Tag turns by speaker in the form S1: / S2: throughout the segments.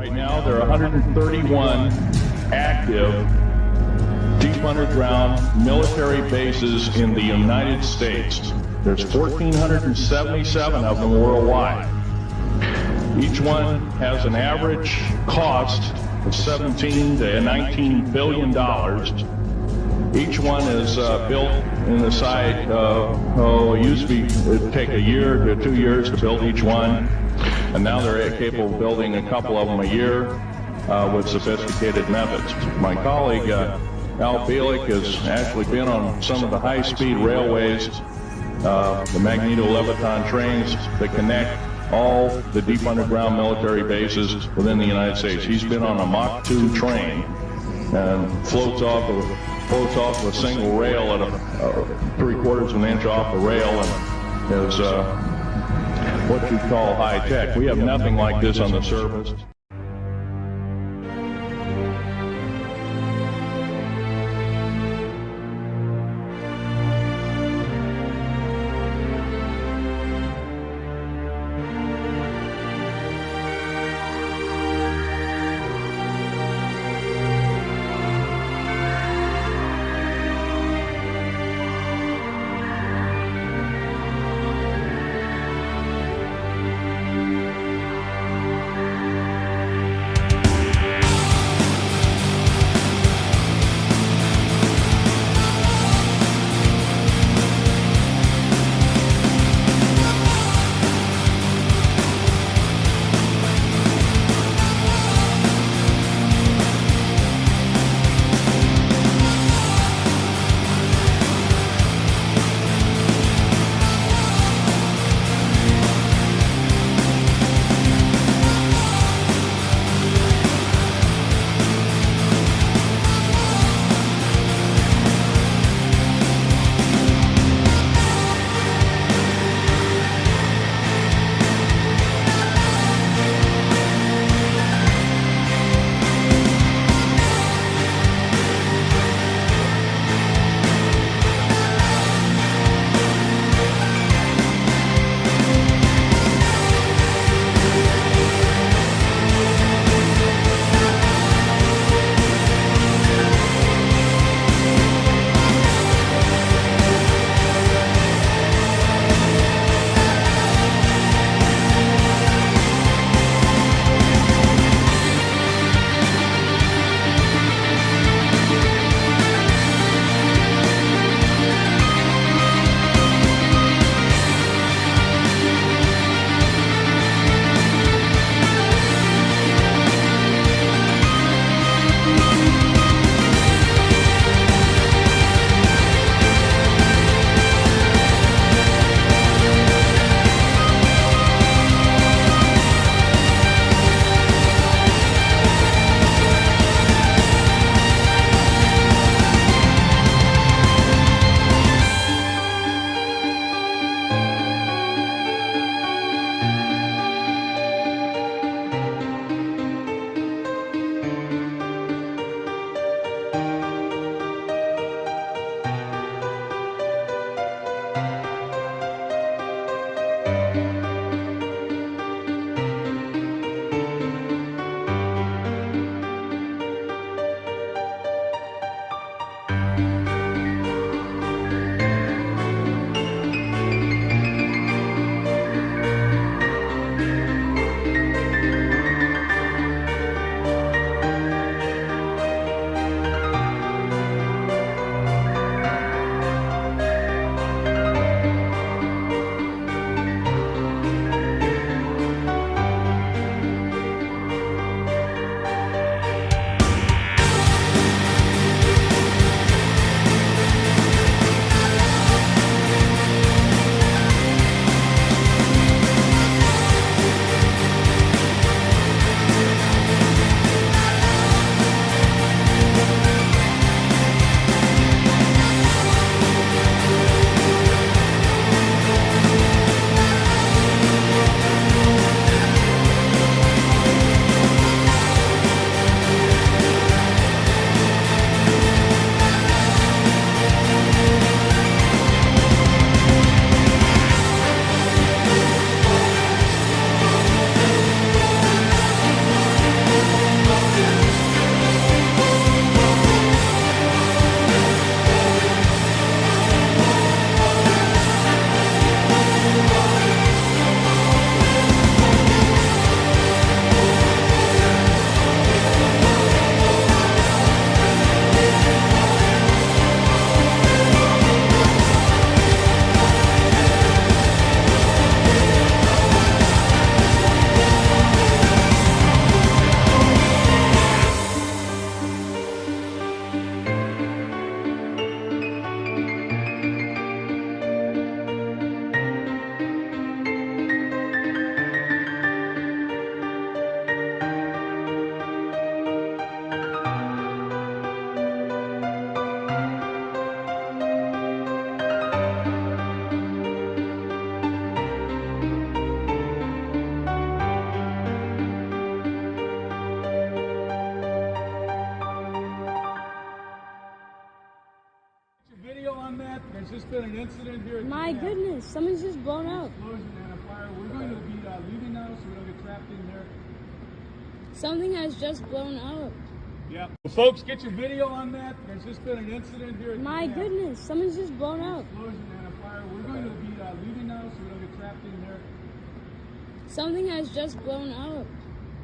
S1: Right now, there are 131 active deep underground military bases in the United States. There's 1,477 of them worldwide. Each one has an average cost of $17 to $19 billion. Each one is built in the site, it used to be, it'd take a year to 2 years to build each one, and now they're capable of building a couple of them a year with sophisticated methods. My colleague, Al Bielik, has actually been on some of the high-speed railways, the Magneto-Leviton trains that connect all the deep underground military bases within the United States. He's been on a Mach 2 train and floats off a single rail at a 3/4 of an inch off the rail, and is what you call high tech. We have nothing like this on the surface.
S2: There's just been an incident here.
S3: My goodness, someone's just blown up.
S2: Explosion and a fire. We're going to be leaving now, so we don't get trapped in there.
S3: Something has just blown up.
S2: Yeah. Well, folks, get your video on that. There's just been an incident here.
S3: My goodness, someone's just blown up.
S2: Explosion and a fire. We're going to be leaving now, so we don't get trapped in there.
S3: Something has just blown up.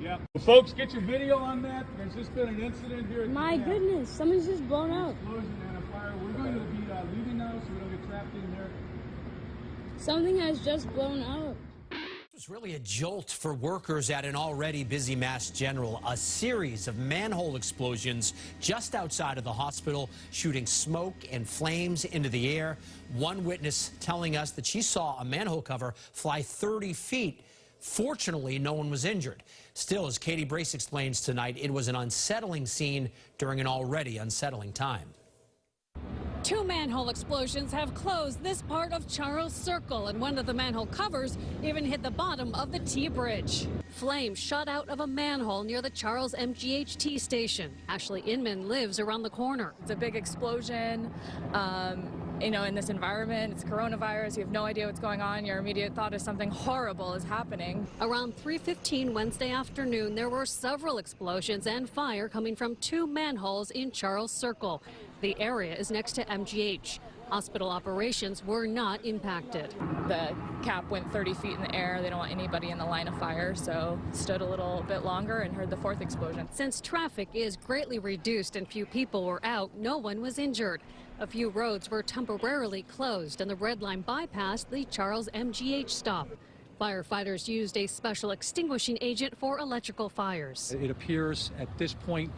S2: Yeah. Well, folks, get your video on that. There's just been an incident here.
S3: My goodness, someone's just blown up.
S2: Explosion and a fire. We're going to be leaving now, so we don't get trapped in there.
S3: Something has just blown up.
S4: It was really a jolt for workers at an already busy Mass General. A series of manhole explosions just outside of the hospital, shooting smoke and flames into the air. One witness telling us that she saw a manhole cover fly 30 feet. Fortunately, no one was injured. Still, as Katie Brace explains tonight, it was an unsettling scene during an already unsettling time.
S5: Two manhole explosions have closed this part of Charles Circle, and one of the manhole covers even hit the bottom of the T-bridge. Flames shot out of a manhole near the Charles MGHT station. Ashley Inman lives around the corner.
S6: It's a big explosion. You know, in this environment, it's coronavirus, you have no idea what's going on. Your immediate thought is something horrible is happening.
S5: Around 3:15 Wednesday afternoon, there were several explosions and fire coming from two manholes in Charles Circle. The area is next to MGH. Hospital operations were not impacted.
S6: The cap went 30 feet in the air. They don't want anybody in the line of fire, so stood a little bit longer and heard the fourth explosion.
S5: Since traffic is greatly reduced and few people were out, no one was injured. A few roads were temporarily closed and the Red Line bypassed the Charles MGH stop. Firefighters used a special extinguishing agent for electrical fires.
S7: It appears at this point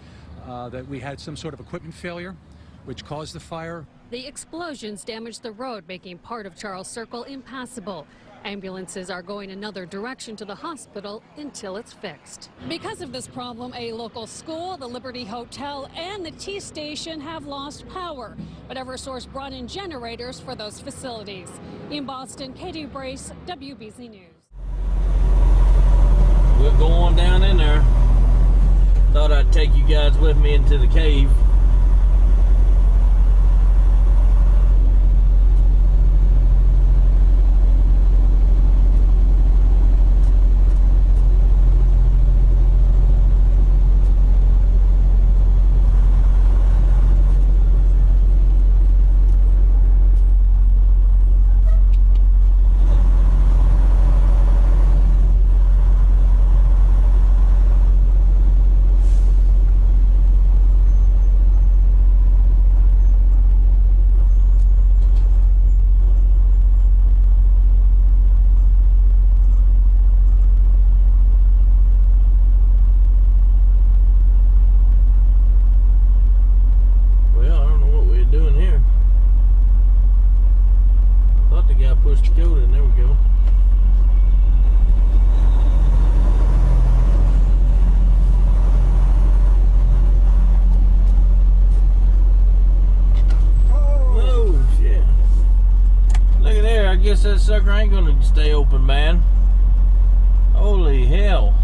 S7: that we had some sort of equipment failure, which caused the fire.
S5: The explosions damaged the road, making part of Charles Circle impassable. Ambulances are going another direction to the hospital until it's fixed. Because of this problem, a local school, the Liberty Hotel, and the T station have lost power. But Eversource brought in generators for those facilities. In Boston, Katie Brace, WBZ News.
S8: We're going down in there. Thought I'd take you guys with me into the cave. That sucker ain't gonna stay open, man. Holy hell.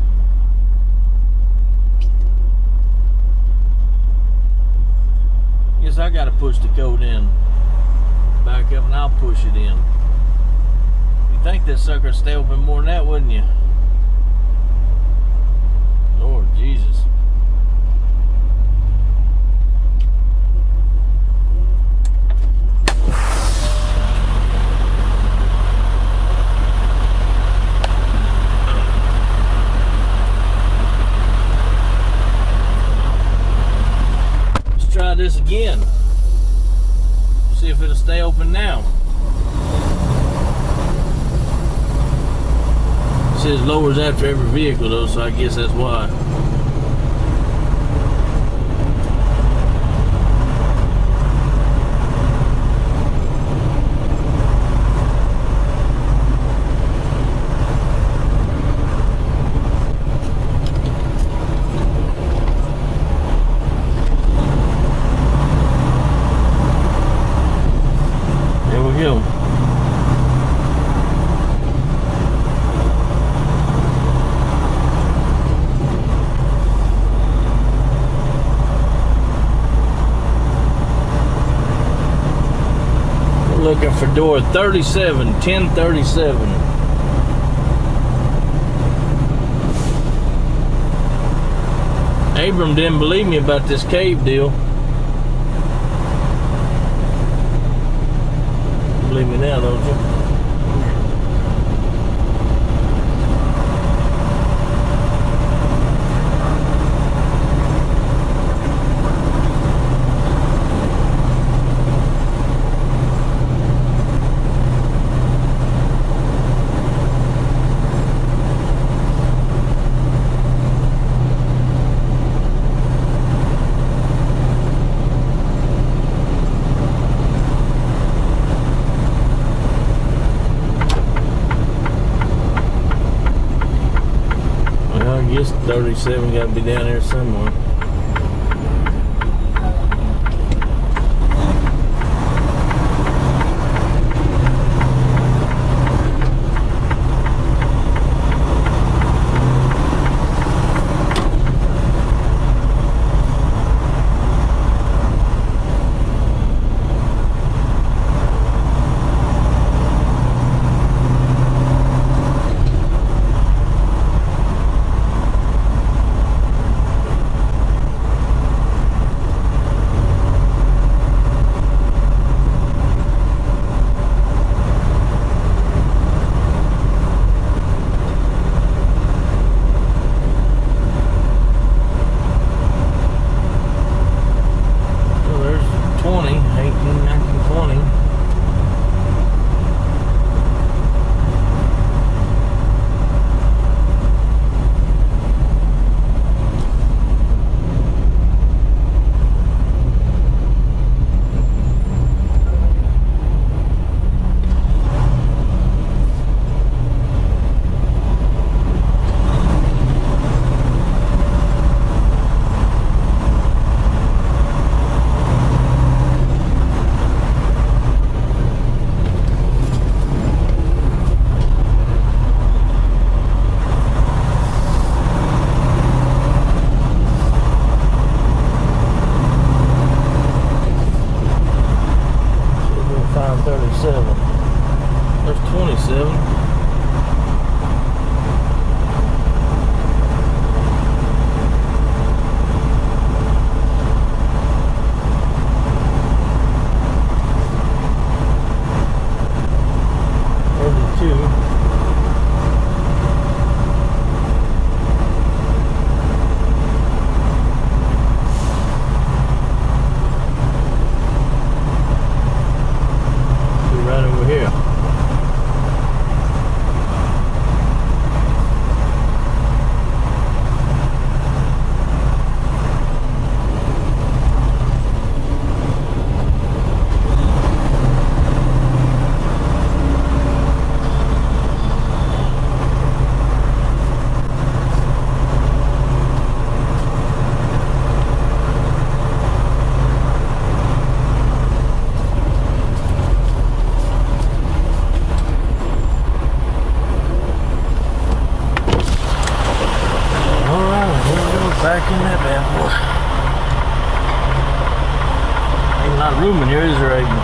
S8: Guess I gotta push the code in. Back up and I'll push it in. You'd think that sucker would stay open more than that, wouldn't you? Lord Jesus. Try this again. See if it'll stay open now. It says lowers after every vehicle though, so I guess that's why. looking for door 37, 1037. Abram didn't believe me about this cave deal. Believe me now, don't you? I guess 37 got to be down there somewhere. There's 27. Right over here. Back in that bad boy. Ain't a lot of room in here, is there, Aiden?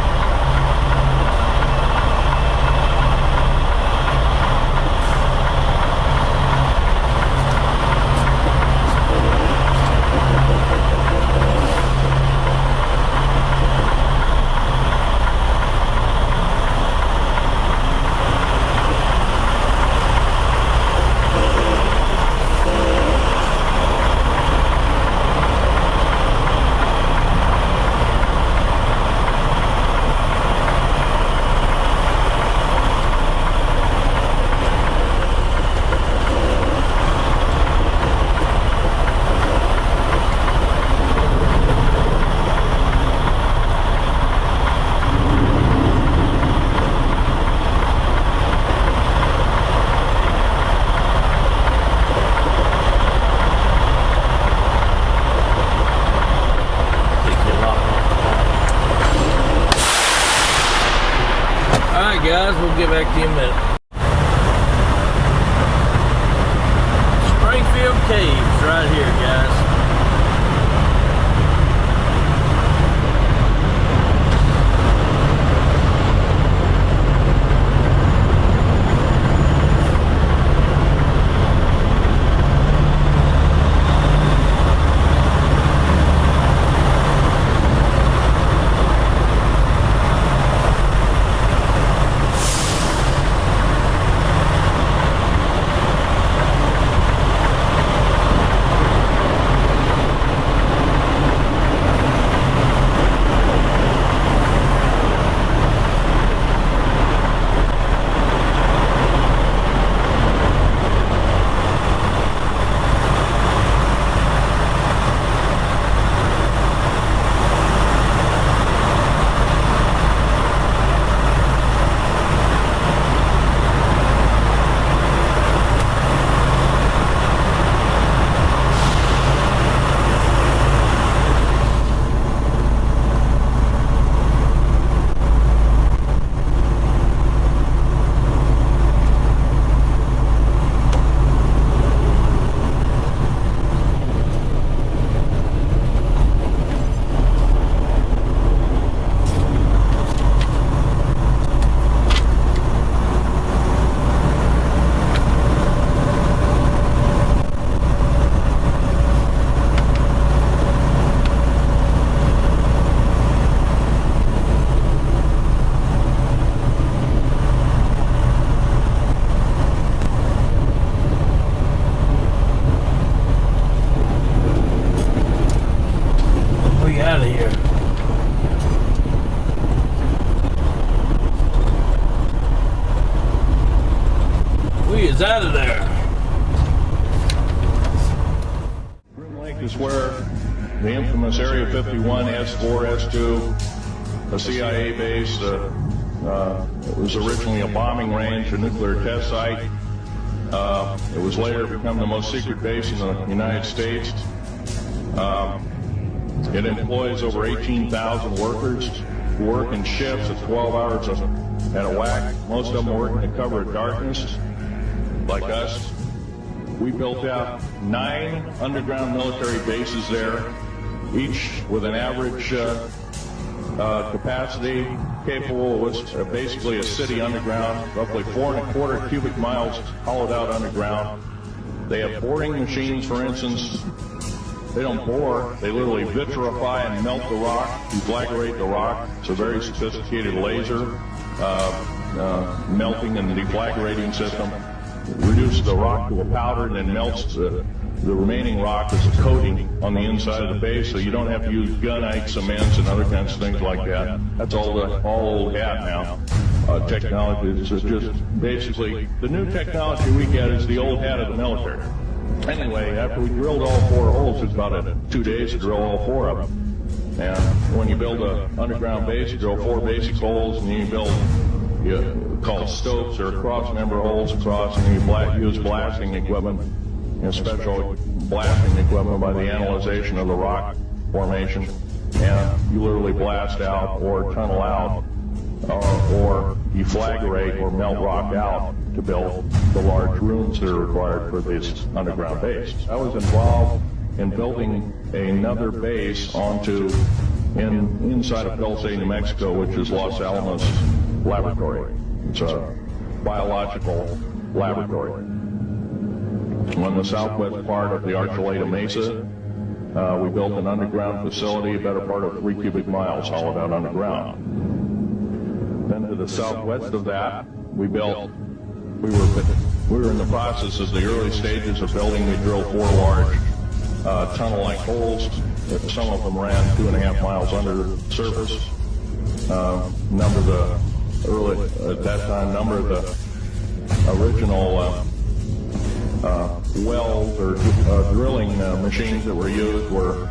S8: Alright guys, we'll get back to you in a minute. Springfield Caves right here, guys.
S1: Point is where the infamous Area 51, S4, S2, a CIA base, it was originally a bombing range, a nuclear test site. It was later become the most secret base in the United States. It employs over 18,000 workers who work in shifts at 12 hours at a whack. Most of them work in the cover of darkness, like us. We built out 9 underground military bases there, each with an average capacity capable of basically a city underground, roughly 4¼ cubic miles hollowed out underground. They have boring machines, for instance. They don't bore, they literally vitrify and melt the rock, deflagrate the rock. It's a very sophisticated laser melting and deflagrating system. Reduces the rock to a powder and then melts the remaining rock as a coating on the inside of the base, so you don't have to use gunite, cements, and other kinds of things like that. That's all old hat now. Technology is just basically the new technology we get is the old hat of the military. Anyway, after we drilled all 4 holes, it was about 2 days to drill all 4 of them. And when you build an underground base, you drill 4 basic holes, and then you build called stopes or cross-member holes across, and then you use blasting equipment, special blasting equipment by the analyzation of the rock formation, and you literally blast out or tunnel out or deflagrate or melt rock out to build the large rooms that are required for this underground base. I was involved in building another base inside of Dulce, New Mexico, which is Los Alamos Laboratory. It's a biological laboratory. On the southwest part of the Archuleta Mesa, we built an underground facility, a better part of 3 cubic miles hollowed out underground. Then to the southwest of that, we were in the process of the early stages of building. We drilled 4 large tunnel-like holes. Some of them ran 2.5 miles under the surface. At that time, number of the original wells or drilling machines that were used were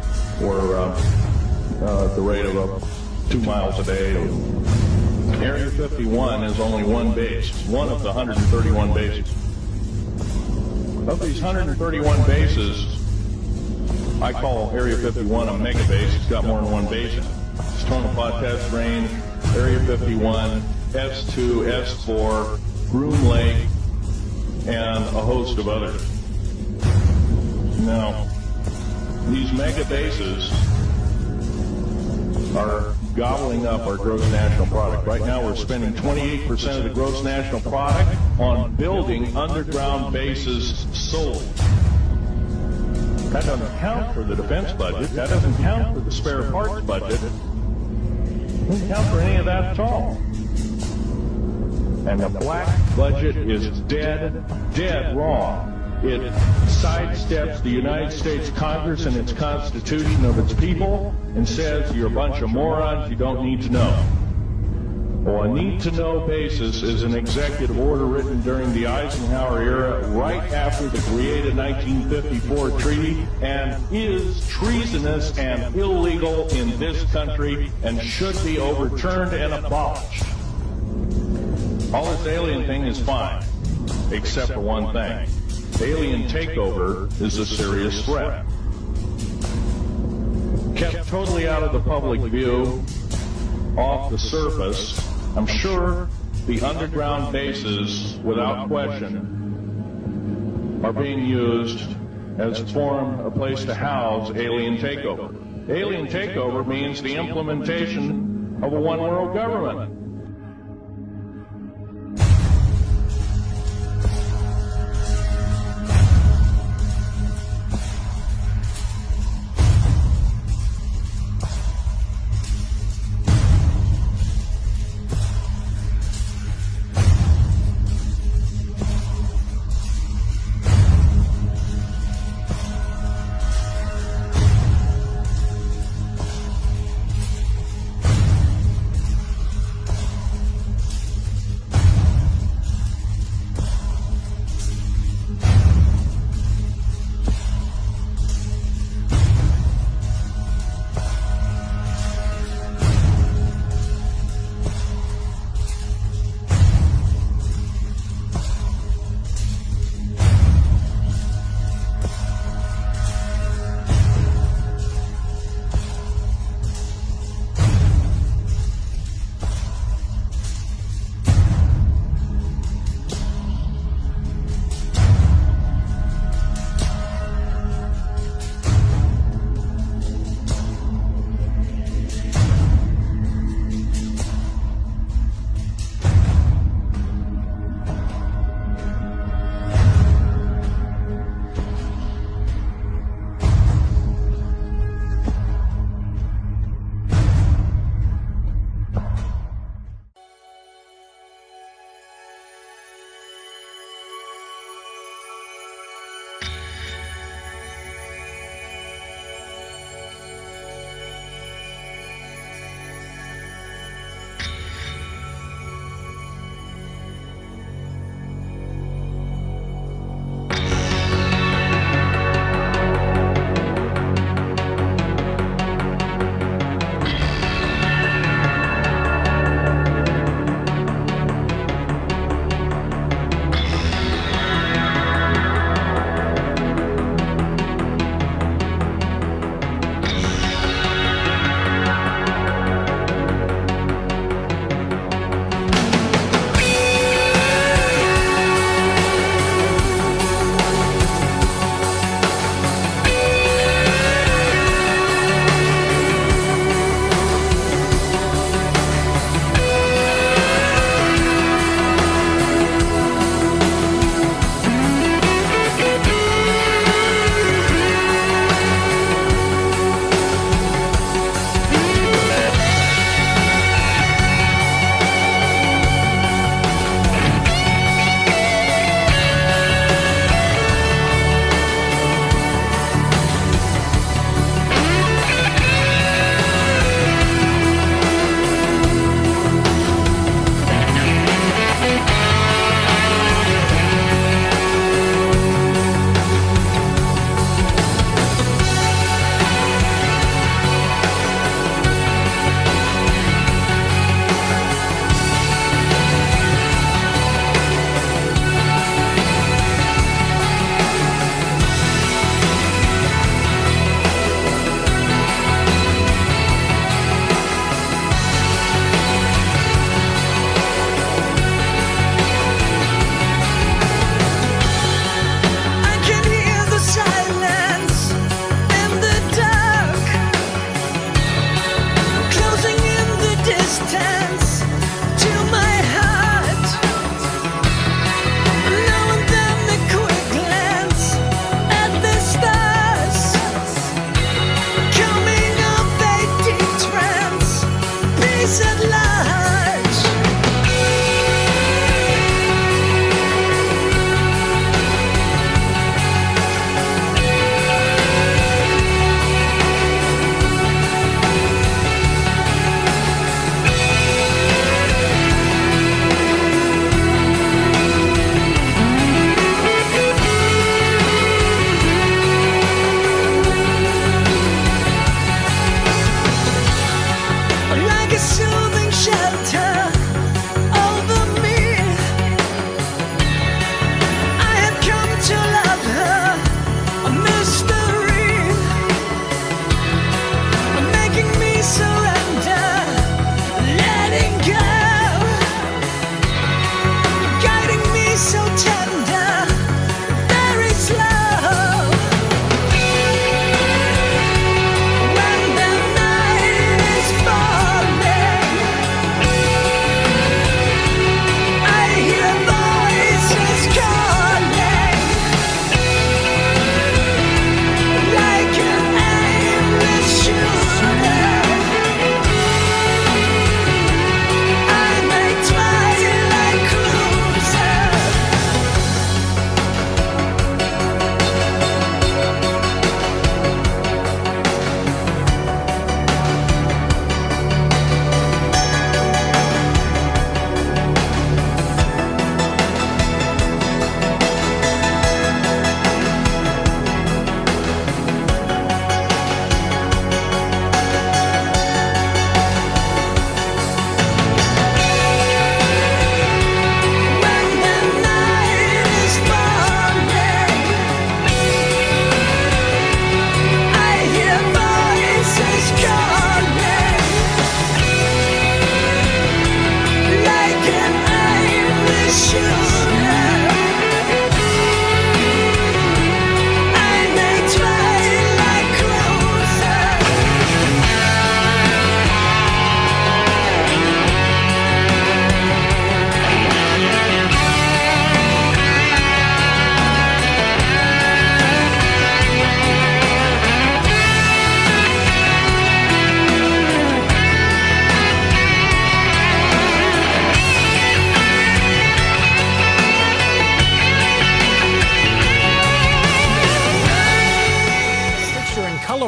S1: at the rate of 2 miles a day. Area 51 is only one base, one of the 131 bases. Of these 131 bases, I call Area 51 a mega base. It's got more than one base in it. It's Tonopah Test Range, Area 51, S2, S4, Groom Lake, and a host of others. Now, these mega bases are gobbling up our gross national product. Right now we're spending 28% of the gross national product on building underground bases solely. That doesn't count for the defense budget. That doesn't count for the spare parts budget. It doesn't count for any of that at all. And the black budget is dead wrong. It sidesteps the United States Congress and its Constitution of its people and says you're a bunch of morons, you don't need to know. Well, a need-to-know basis is an executive order written during the Eisenhower era right after the created 1954 treaty and is treasonous and illegal in this country and should be overturned and abolished. All this alien thing is fine, except for one thing. Alien takeover is a serious threat. Kept totally out of the public view, off the surface, I'm sure the underground bases, without question, are being used as a place to house alien takeover. Alien takeover means the implementation of a one-world government.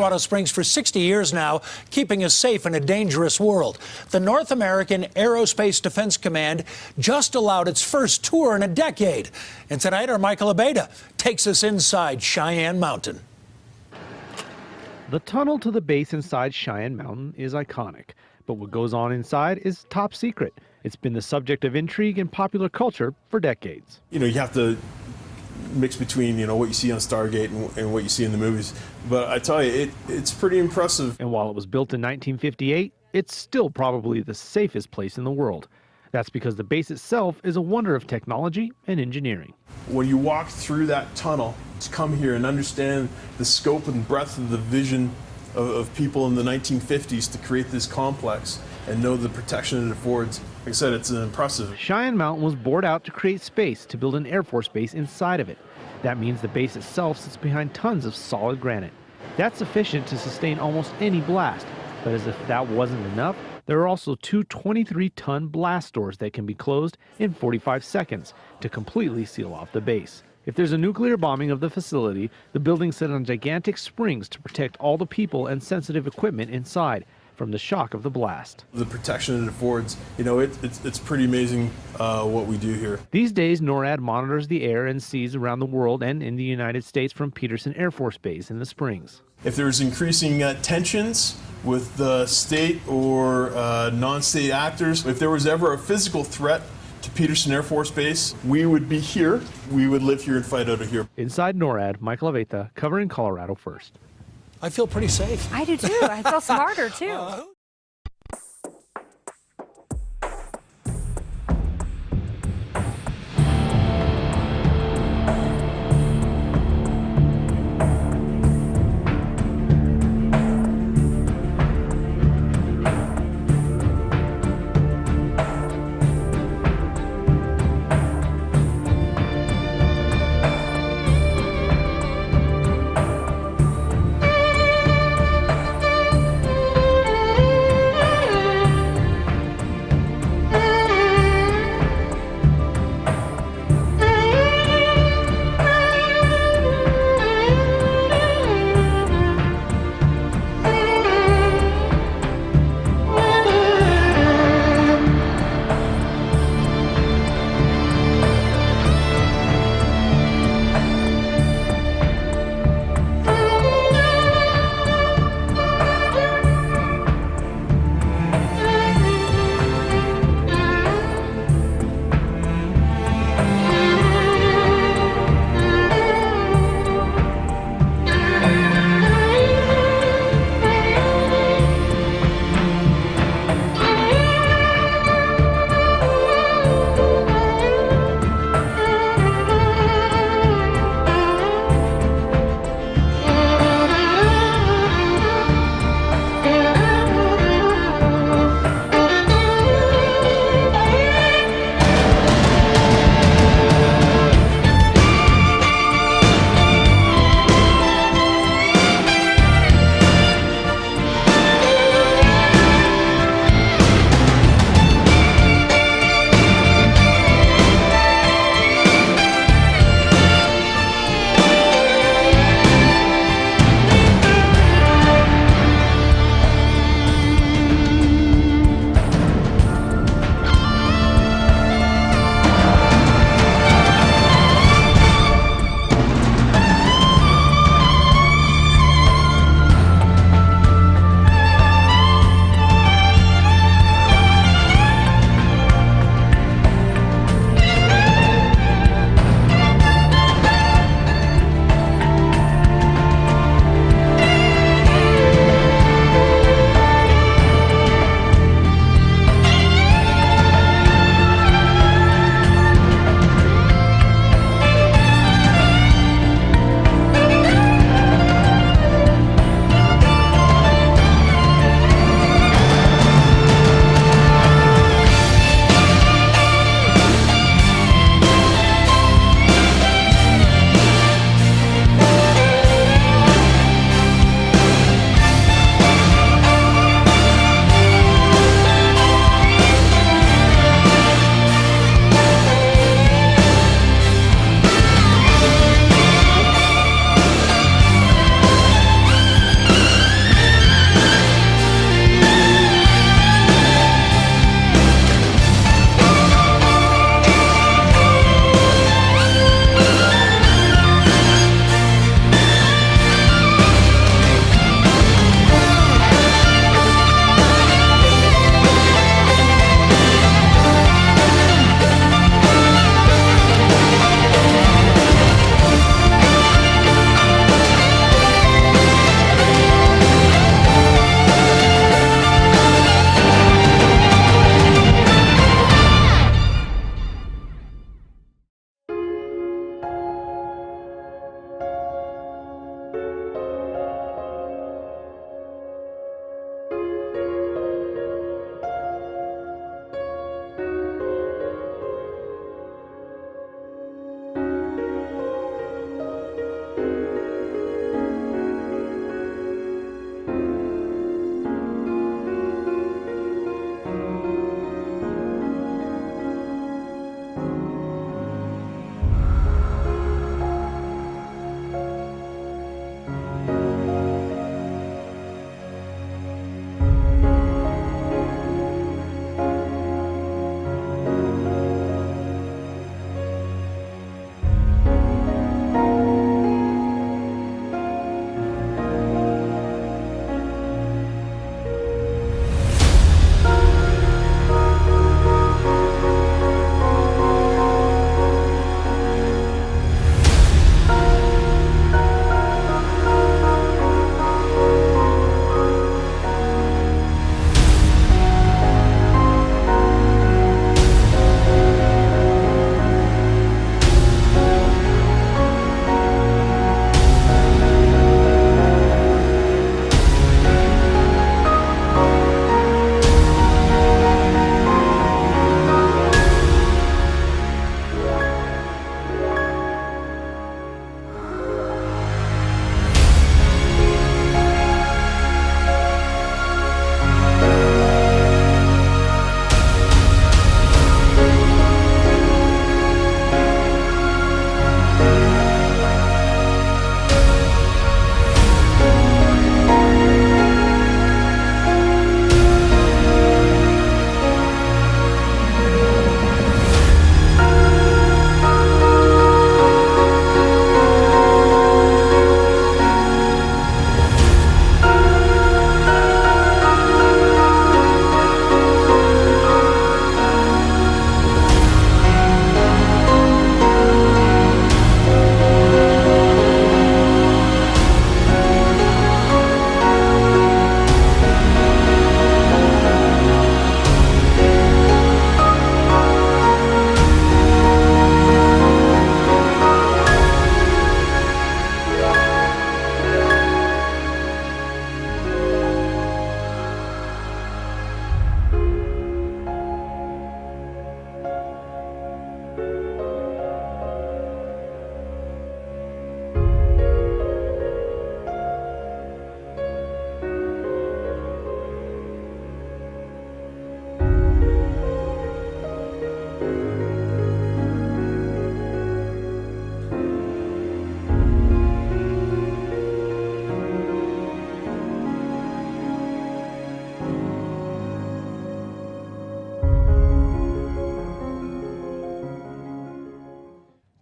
S9: Colorado Springs for 60 years now, keeping us safe in a dangerous world. The North American Aerospace Defense Command just allowed its first tour in a decade. And tonight, our Michael Abeyta takes us inside Cheyenne Mountain.
S10: The tunnel to the base inside Cheyenne Mountain is iconic, but what goes on inside is top secret. It's been the subject of intrigue in popular culture for decades.
S11: You have to mix between, what you see on Stargate and what you see in the movies. But I tell you, it's pretty impressive.
S10: And while it was built in 1958, it's still probably the safest place in the world. That's because the base itself is a wonder of technology and engineering.
S11: When you walk through that tunnel, to come here and understand the scope and breadth of the vision of people in the 1950s to create this complex and know the protection it affords. Like I said, it's impressive.
S10: Cheyenne Mountain was bored out to create space to build an Air Force base inside of it. That means the base itself sits behind tons of solid granite. That's sufficient to sustain almost any blast. But as if that wasn't enough, there are also two 23-ton blast doors that can be closed in 45 seconds to completely seal off the base. If there's a nuclear bombing of the facility, the buildings sit on gigantic springs to protect all the people and sensitive equipment inside from the shock of the blast.
S11: The protection it affords, it's pretty amazing what we do here.
S10: These days, NORAD monitors the air and seas around the world and in the United States from Peterson Air Force Base in the Springs.
S11: If there's increasing tensions with the state or non-state actors, if there was ever a physical threat to Peterson Air Force Base, we would be here. We would live here and fight out of here.
S10: Inside NORAD, Michael Abeyta, covering Colorado First.
S9: I feel pretty safe.
S12: I do too. I feel smarter too.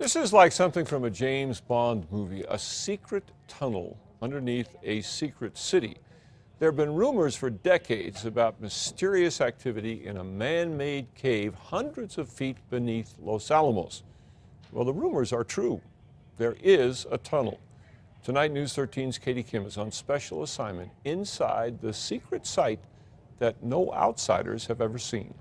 S13: This is like something from a James Bond movie, a secret tunnel underneath a secret city. There have been rumors for decades about mysterious activity in a man-made cave hundreds of feet beneath Los Alamos. Well, the rumors are true. There is a tunnel. Tonight, News 13's Katie Kim is on special assignment inside the secret site that no outsiders have ever seen.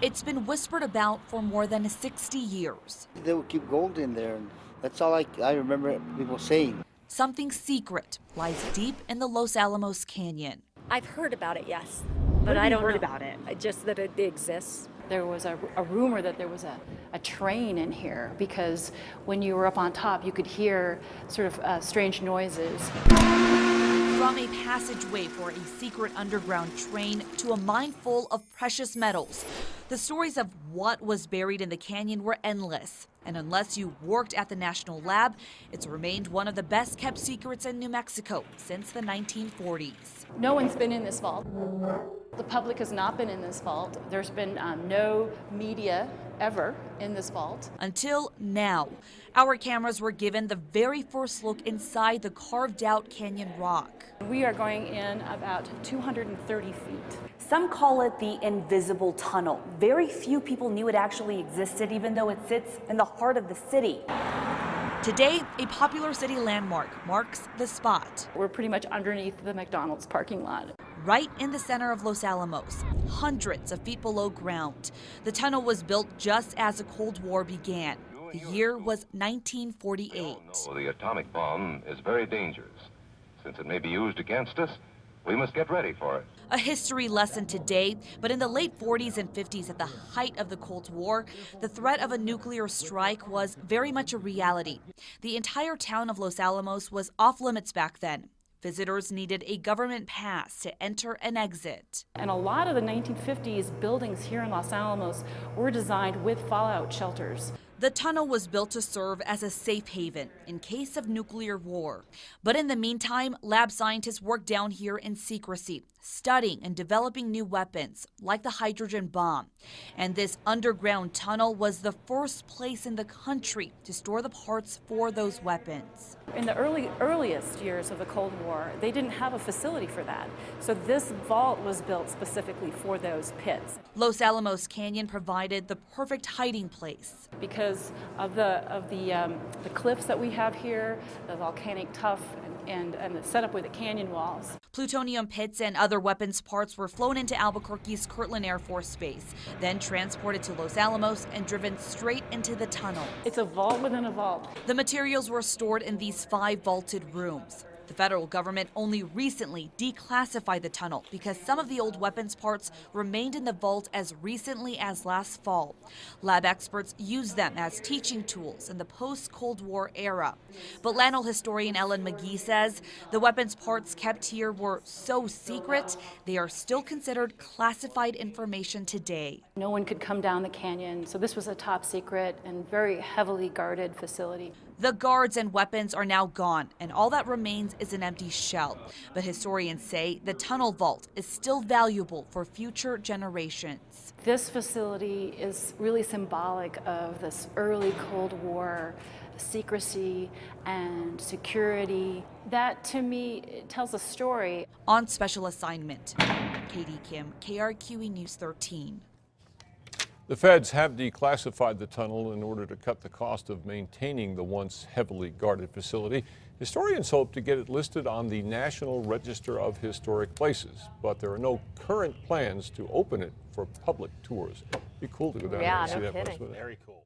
S14: It's been whispered about for more than 60 years.
S15: They would keep gold in there, and that's all I remember people saying.
S14: Something secret lies deep in the Los Alamos Canyon.
S12: I've heard about it, yes,
S16: but I don't
S12: heard
S16: know
S12: about it.
S16: Just that it exists.
S17: There was a rumor that there was a train in here because when you were up on top, you could hear sort of strange noises.
S14: From a passageway for a secret underground train to a mine full of precious metals, the stories of what was buried in the canyon were endless. And unless you worked at the National Lab, it's remained one of the best kept secrets in New Mexico since the 1940s.
S17: No one's been in this vault. The public has not been in this vault. There's been no media ever in this vault.
S14: Until now. Our cameras were given the very first look inside the carved out canyon rock.
S17: We are going in about 230 feet.
S18: Some call it the invisible tunnel. Very few people knew it actually existed, even though it sits in the heart of the city.
S14: Today, a popular city landmark marks the spot.
S17: We're pretty much underneath the McDonald's parking lot.
S14: Right in the center of Los Alamos, hundreds of feet below ground. The tunnel was built just as the Cold War began. The year was 1948.
S19: The atomic bomb is very dangerous. Since it may be used against us, we must get ready for it.
S14: A history lesson today, but in the late 40s and 50s, at the height of the Cold War, the threat of a nuclear strike was very much a reality. The entire town of Los Alamos was off limits back then. Visitors needed a government pass to enter and exit.
S17: And a lot of the 1950s buildings here in Los Alamos were designed with fallout shelters.
S14: The tunnel was built to serve as a safe haven in case of nuclear war. But in the meantime, lab scientists worked down here in secrecy, studying and developing new weapons, like the hydrogen bomb. And this underground tunnel was the first place in the country to store the parts for those weapons.
S17: In the earliest years of the Cold War, they didn't have a facility for that. So this vault was built specifically for those pits.
S14: Los Alamos Canyon provided the perfect hiding place.
S17: Because of the cliffs that we have here, the volcanic tuff, and the setup with the canyon walls.
S14: Plutonium pits and other weapons parts were flown into Albuquerque's Kirtland Air Force Base, then transported to Los Alamos and driven straight into the tunnel.
S17: It's a vault within a vault.
S14: The materials were stored in these 5 vaulted rooms. The federal government only recently declassified the tunnel because some of the old weapons parts remained in the vault as recently as last fall. Lab experts used them as teaching tools in the post-Cold War era. But Lanel historian Ellen McGee says the weapons parts kept here were so secret, they are still considered classified information today.
S17: No one could come down the canyon, so this was a top secret and very heavily guarded facility.
S14: The guards and weapons are now gone, and all that remains is an empty shell. But historians say the tunnel vault is still valuable for future generations.
S17: This facility is really symbolic of this early Cold War secrecy and security. That, to me, tells a story.
S14: On special assignment, Katie Kim, KRQE News 13.
S13: The feds have declassified the tunnel in order to cut the cost of maintaining the once heavily guarded facility. Historians hope to get it listed on the National Register of Historic Places, but there are no current plans to open it for public tours. It'd be cool to go down there and see that place. Very cool.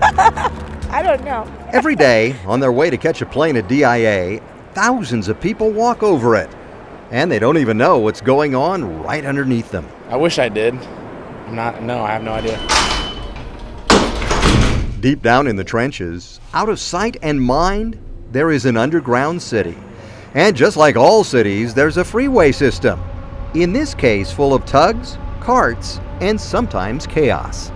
S12: I don't know.
S20: Every day, on their way to catch a plane at DIA, thousands of people walk over it. And they don't even know what's going on right underneath them.
S21: I wish I did. I have no idea.
S20: Deep down in the trenches, out of sight and mind, there is an underground city. And just like all cities, there's a freeway system. In this case, full of tugs, carts, and sometimes chaos.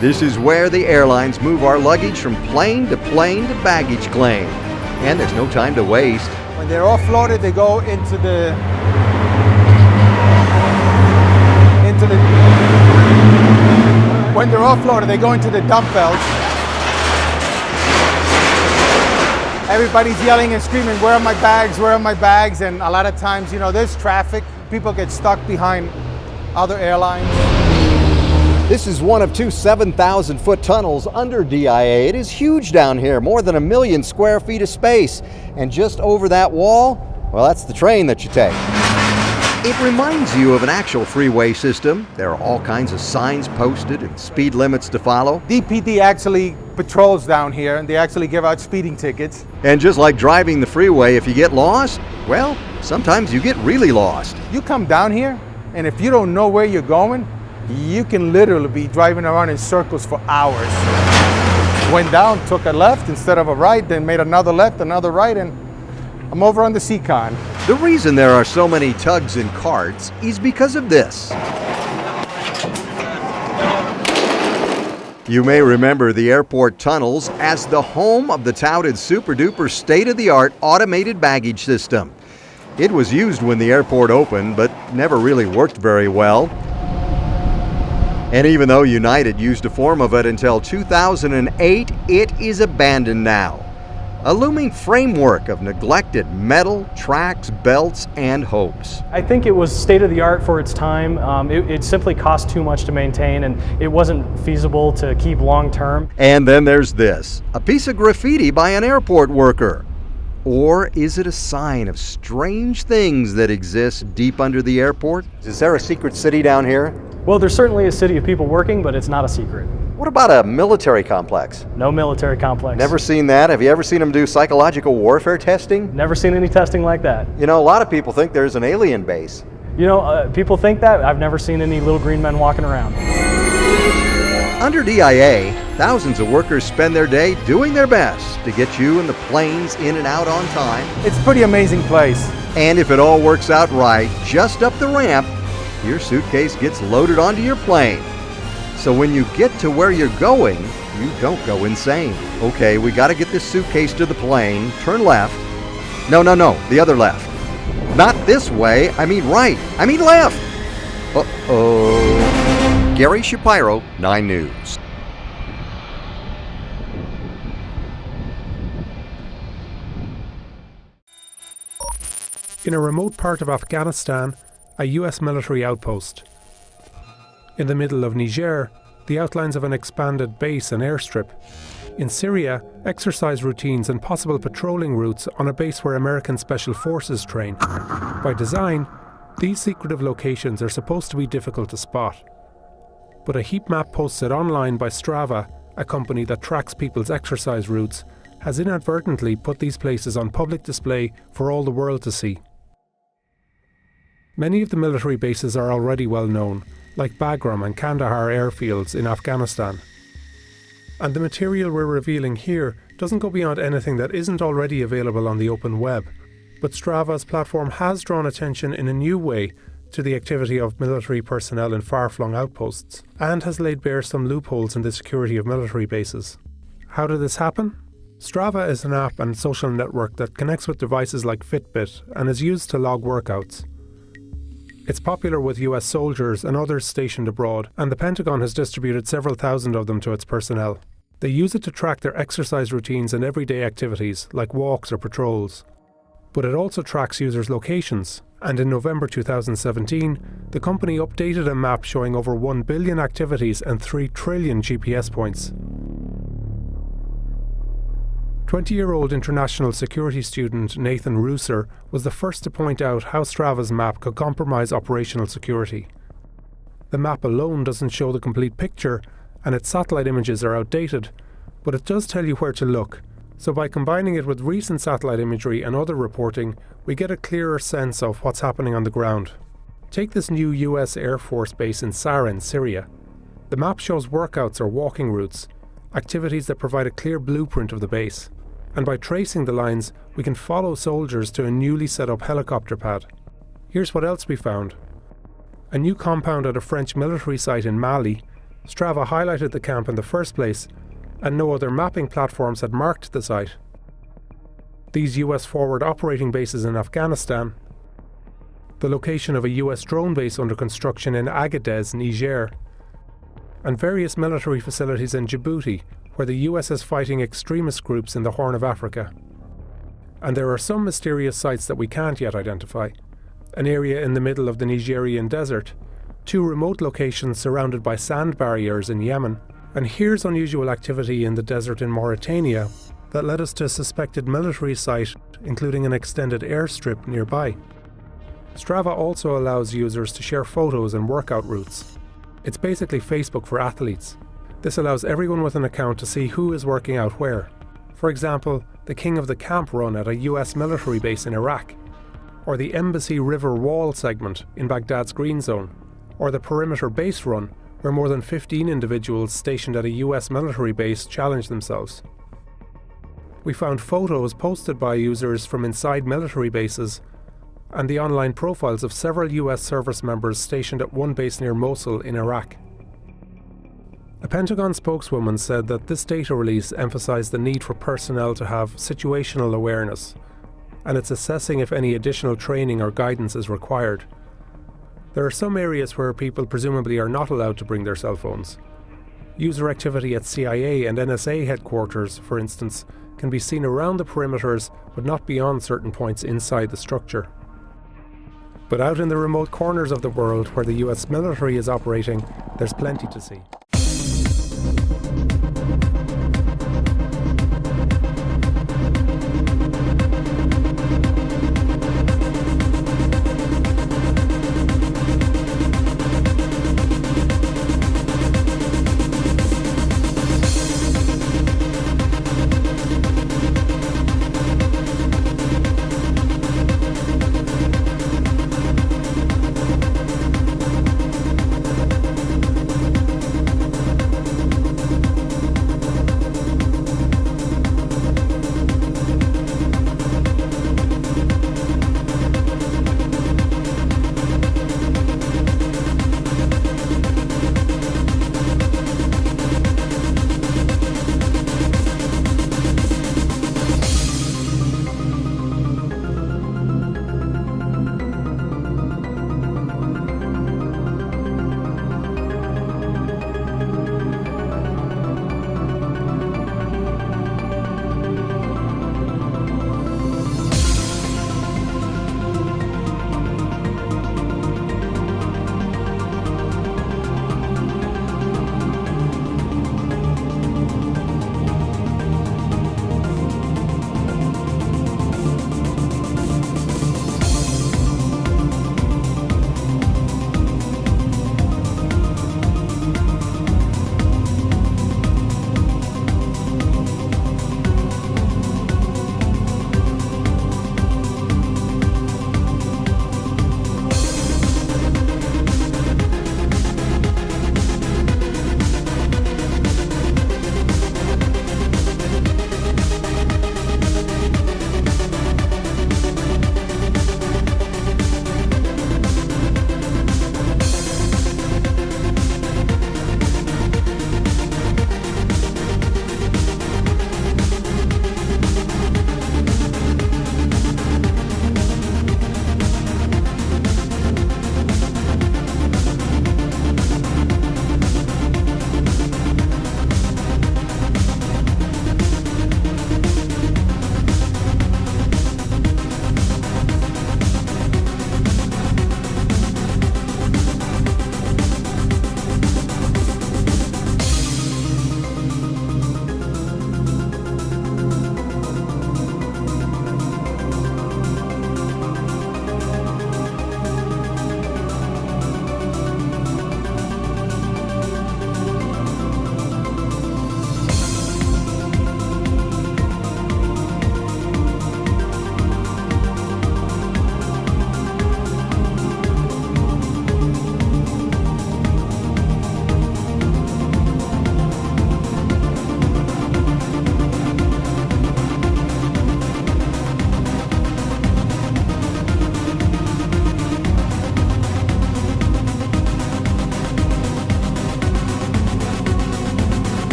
S20: This is where the airlines move our luggage from plane to baggage claim. And there's no time to waste.
S22: When they're offloaded, they go into the dump belts. Everybody's yelling and screaming, where are my bags, where are my bags? And a lot of times, there's traffic. People get stuck behind other airlines.
S20: This is one of two 7,000-foot tunnels under DIA. It is huge down here, more than 1 million square feet of space. And just over that wall, well, that's the train that you take. It reminds you of an actual freeway system. There are all kinds of signs posted and speed limits to follow.
S22: DPD actually patrols down here, and they actually give out speeding tickets.
S20: And just like driving the freeway, if you get lost, well, sometimes you get really lost.
S22: You come down here, and if you don't know where you're going, you can literally be driving around in circles for hours. Went down, took a left instead of a right, then made another left, another right, and I'm over on the Seacon.
S20: The reason there are so many tugs and carts is because of this. You may remember the airport tunnels as the home of the touted super-duper state-of-the-art automated baggage system. It was used when the airport opened, but never really worked very well. And even though United used a form of it until 2008, it is abandoned now. A looming framework of neglected metal, tracks, belts, and hopes.
S23: I think it was state-of-the-art for its time. It simply cost too much to maintain, and it wasn't feasible to keep long-term.
S20: And then there's this, a piece of graffiti by an airport worker. Or is it a sign of strange things that exist deep under the airport? Is there a secret city down here?
S23: Well, there's certainly a city of people working, but it's not a secret.
S20: What about a military complex?
S23: No military complex.
S20: Never seen that? Have you ever seen them do psychological warfare testing?
S23: Never seen any testing like that.
S20: A lot of people think there's an alien base.
S23: People think that. I've never seen any little green men walking around.
S20: Under DIA, thousands of workers spend their day doing their best to get you and the planes in and out on time.
S22: It's a pretty amazing place.
S20: And if it all works out right, just up the ramp, your suitcase gets loaded onto your plane. So when you get to where you're going, you don't go insane. Okay, we got to get this suitcase to the plane. Turn left. No, the other left. Not this way. I mean right. I mean left. Uh-oh. Gary Shapiro, 9 News.
S24: In a remote part of Afghanistan, a US military outpost. In the middle of Niger, the outlines of an expanded base and airstrip. In Syria, exercise routines and possible patrolling routes on a base where American Special Forces train. By design, these secretive locations are supposed to be difficult to spot. But a heat map posted online by Strava, a company that tracks people's exercise routes, has inadvertently put these places on public display for all the world to see. Many of the military bases are already well known, like Bagram and Kandahar airfields in Afghanistan. And the material we're revealing here doesn't go beyond anything that isn't already available on the open web. But Strava's platform has drawn attention in a new way to the activity of military personnel in far-flung outposts, and has laid bare some loopholes in the security of military bases. How did this happen? Strava is an app and social network that connects with devices like Fitbit and is used to log workouts. It's popular with US soldiers and others stationed abroad, and the Pentagon has distributed several thousand of them to its personnel. They use it to track their exercise routines and everyday activities, like walks or patrols. But it also tracks users' locations, and in November 2017, the company updated a map showing over 1 billion activities and 3 trillion GPS points. 20-year-old international security student Nathan Rooser was the first to point out how Strava's map could compromise operational security. The map alone doesn't show the complete picture, and its satellite images are outdated, but it does tell you where to look. So by combining it with recent satellite imagery and other reporting, we get a clearer sense of what's happening on the ground. Take this new US Air Force base in Sarin, Syria. The map shows workouts or walking routes, activities that provide a clear blueprint of the base. And by tracing the lines, we can follow soldiers to a newly set up helicopter pad. Here's what else we found. A new compound at a French military site in Mali. Strava highlighted the camp in the first place, and no other mapping platforms had marked the site. These US forward operating bases in Afghanistan. The location of a US drone base under construction in Agadez, Niger. And various military facilities in Djibouti, where the US is fighting extremist groups in the Horn of Africa. And there are some mysterious sites that we can't yet identify. An area in the middle of the Nigerian desert, 2 remote locations surrounded by sand barriers in Yemen, and here's unusual activity in the desert in Mauritania that led us to a suspected military site, including an extended airstrip nearby. Strava also allows users to share photos and workout routes. It's basically Facebook for athletes. This allows everyone with an account to see who is working out where. For example, the King of the Camp run at a US military base in Iraq, or the Embassy River Wall segment in Baghdad's Green Zone, or the Perimeter Base run, where more than 15 individuals stationed at a US military base challenged themselves. We found photos posted by users from inside military bases, and the online profiles of several US service members stationed at one base near Mosul in Iraq. A Pentagon spokeswoman said that this data release emphasized the need for personnel to have situational awareness, and it's assessing if any additional training or guidance is required. There are some areas where people presumably are not allowed to bring their cell phones. User activity at CIA and NSA headquarters, for instance, can be seen around the perimeters but not beyond certain points inside the structure. But out in the remote corners of the world where the US military is operating, there's plenty to see.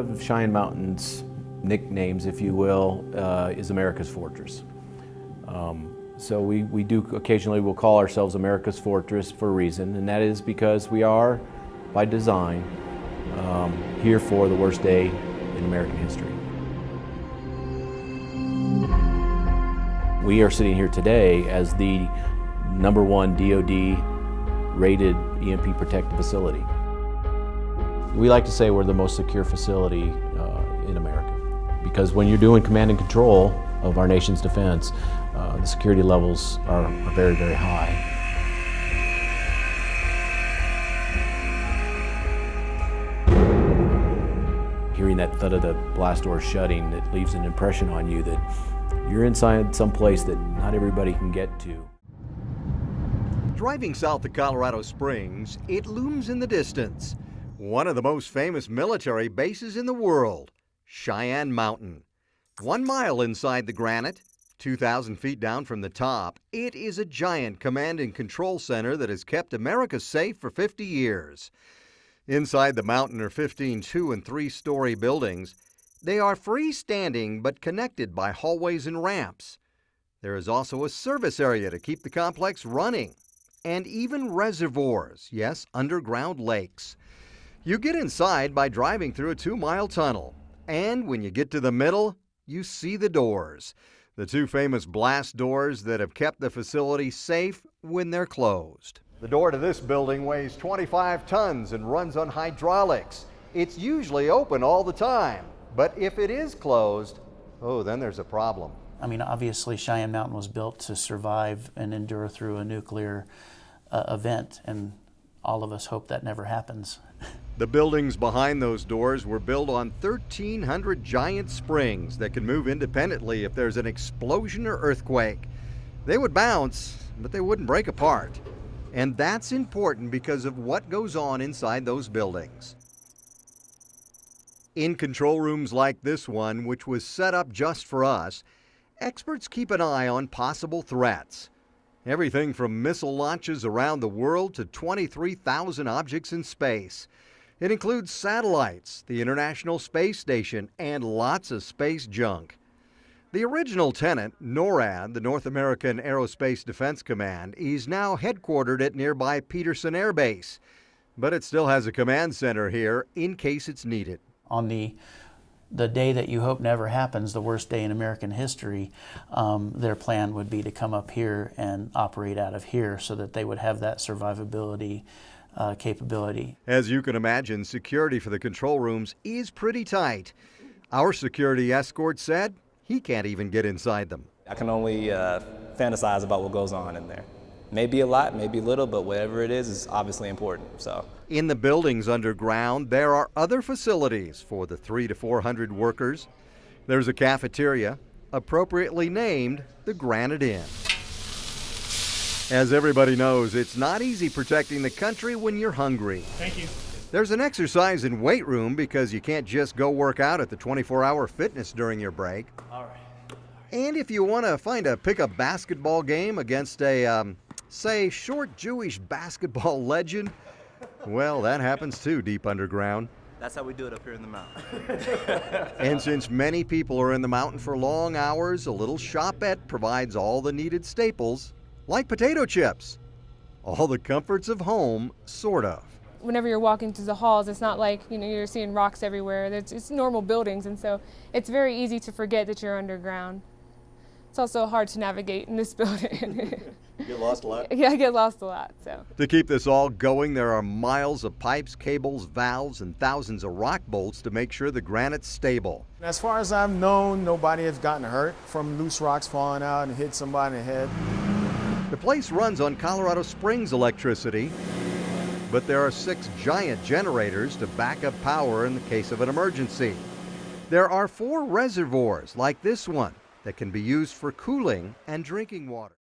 S2: of Cheyenne Mountain's nicknames, if you will, is America's Fortress. So we do occasionally, we'll call ourselves America's Fortress for a reason, and that is because we are, by design, here for the worst day in American history. We are sitting here today as the #1 DoD rated EMP protected facility. We like to say we're the most secure facility in America, because when you're doing command and control of our nation's defense, the security levels are very, very high. Hearing that thud of the blast door shutting, it leaves an impression on you that you're inside some place that not everybody can get to.
S20: Driving south of Colorado Springs, it looms in the distance. One of the most famous military bases in the world, Cheyenne Mountain. 1 mile inside the granite, 2,000 feet down from the top, it is a giant command and control center that has kept America safe for 50 years. Inside the mountain are 15 2- and 3-story buildings. They are freestanding but connected by hallways and ramps. There is also a service area to keep the complex running, and even reservoirs, yes, underground lakes. You get inside by driving through a 2-mile tunnel, and when you get to the middle, you see the doors. The 2 famous blast doors that have kept the facility safe when they're closed. The door to this building weighs 25 tons and runs on hydraulics. It's usually open all the time, but if it is closed, oh, then there's a problem.
S3: I mean, obviously Cheyenne Mountain was built to survive and endure through a nuclear event, and all of us hope that never happens.
S20: The buildings behind those doors were built on 1,300 giant springs that can move independently if there's an explosion or earthquake. They would bounce, but they wouldn't break apart. And that's important because of what goes on inside those buildings. In control rooms like this one, which was set up just for us, experts keep an eye on possible threats. Everything from missile launches around the world to 23,000 objects in space. It includes satellites, the International Space Station, and lots of space junk. The original tenant, NORAD, the North American Aerospace Defense Command, is now headquartered at nearby Peterson Air Base, but it still has a command center here in case it's needed.
S3: On the day that you hope never happens, the worst day in American history, their plan would be to come up here and operate out of here so that they would have that survivability capability.
S20: As you can imagine, security for the control rooms is pretty tight. Our security escort said he can't even get inside them.
S21: I can only fantasize about what goes on in there. Maybe a lot, maybe little, but whatever it is obviously important. So.
S20: In the buildings underground, there are other facilities for the 300 to 400 workers. There's a cafeteria, appropriately named the Granite Inn. As everybody knows, it's not easy protecting the country when you're hungry.
S4: Thank you.
S20: There's an exercise and weight room because you can't just go work out at the 24-hour fitness during your break.
S3: All right.
S20: And if you want to find a pickup basketball game against a, say, short Jewish basketball legend, well, that happens too deep underground.
S21: That's how we do it up here in the mountain.
S20: And since many people are in the mountain for long hours, a little shopette provides all the needed staples, like potato chips. All the comforts of home, sort of.
S6: Whenever you're walking through the halls, it's not like, you're seeing rocks everywhere. It's normal buildings, and so it's very easy to forget that you're underground. It's also hard to navigate in this building.
S20: You get lost a lot?
S6: Yeah, I get lost a lot, so.
S20: To keep this all going, there are miles of pipes, cables, valves, and thousands of rock bolts to make sure the granite's stable.
S4: As far as I've known, nobody has gotten hurt from loose rocks falling out and hit somebody in the head.
S20: The place runs on Colorado Springs electricity, but there are 6 giant generators to back up power in the case of an emergency. There are 4 reservoirs like this one that can be used for cooling and drinking water.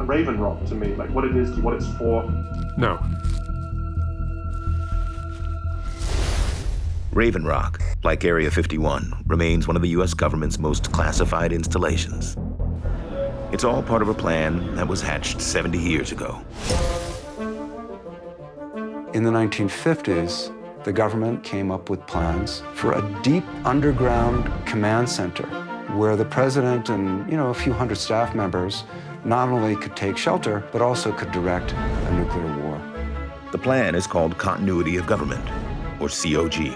S1: Raven Rock to me, like what it is, what it's for?
S24: No.
S5: Raven Rock, like Area 51, remains one of the U.S. government's most classified installations. It's all part of a plan that was hatched 70 years ago.
S7: In the 1950s, the government came up with plans for a deep underground command center where the president and, a few hundred staff members not only could take shelter, but also could direct a nuclear war.
S5: The plan is called Continuity of Government, or COG.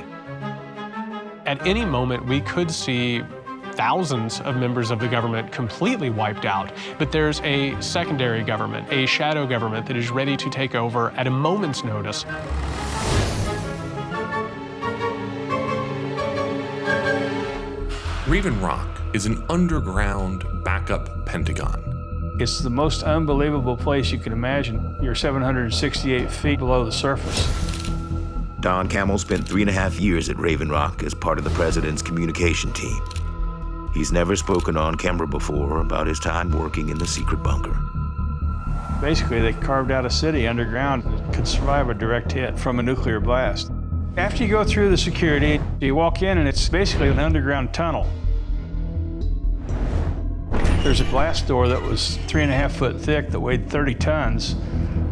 S23: At any moment, we could see thousands of members of the government completely wiped out. But there's a secondary government, a shadow government that is ready to take over at a moment's notice.
S8: Raven Rock is an underground backup Pentagon.
S25: It's the most unbelievable place you can imagine. You're 768 feet below the surface.
S5: Don Camel spent 3.5 years at Raven Rock as part of the president's communication team. He's never spoken on camera before about his time working in the secret bunker.
S25: Basically, they carved out a city underground that could survive a direct hit from a nuclear blast. After you go through the security, you walk in and it's basically an underground tunnel. There's a blast door that was 3.5 foot thick that weighed 30 tons.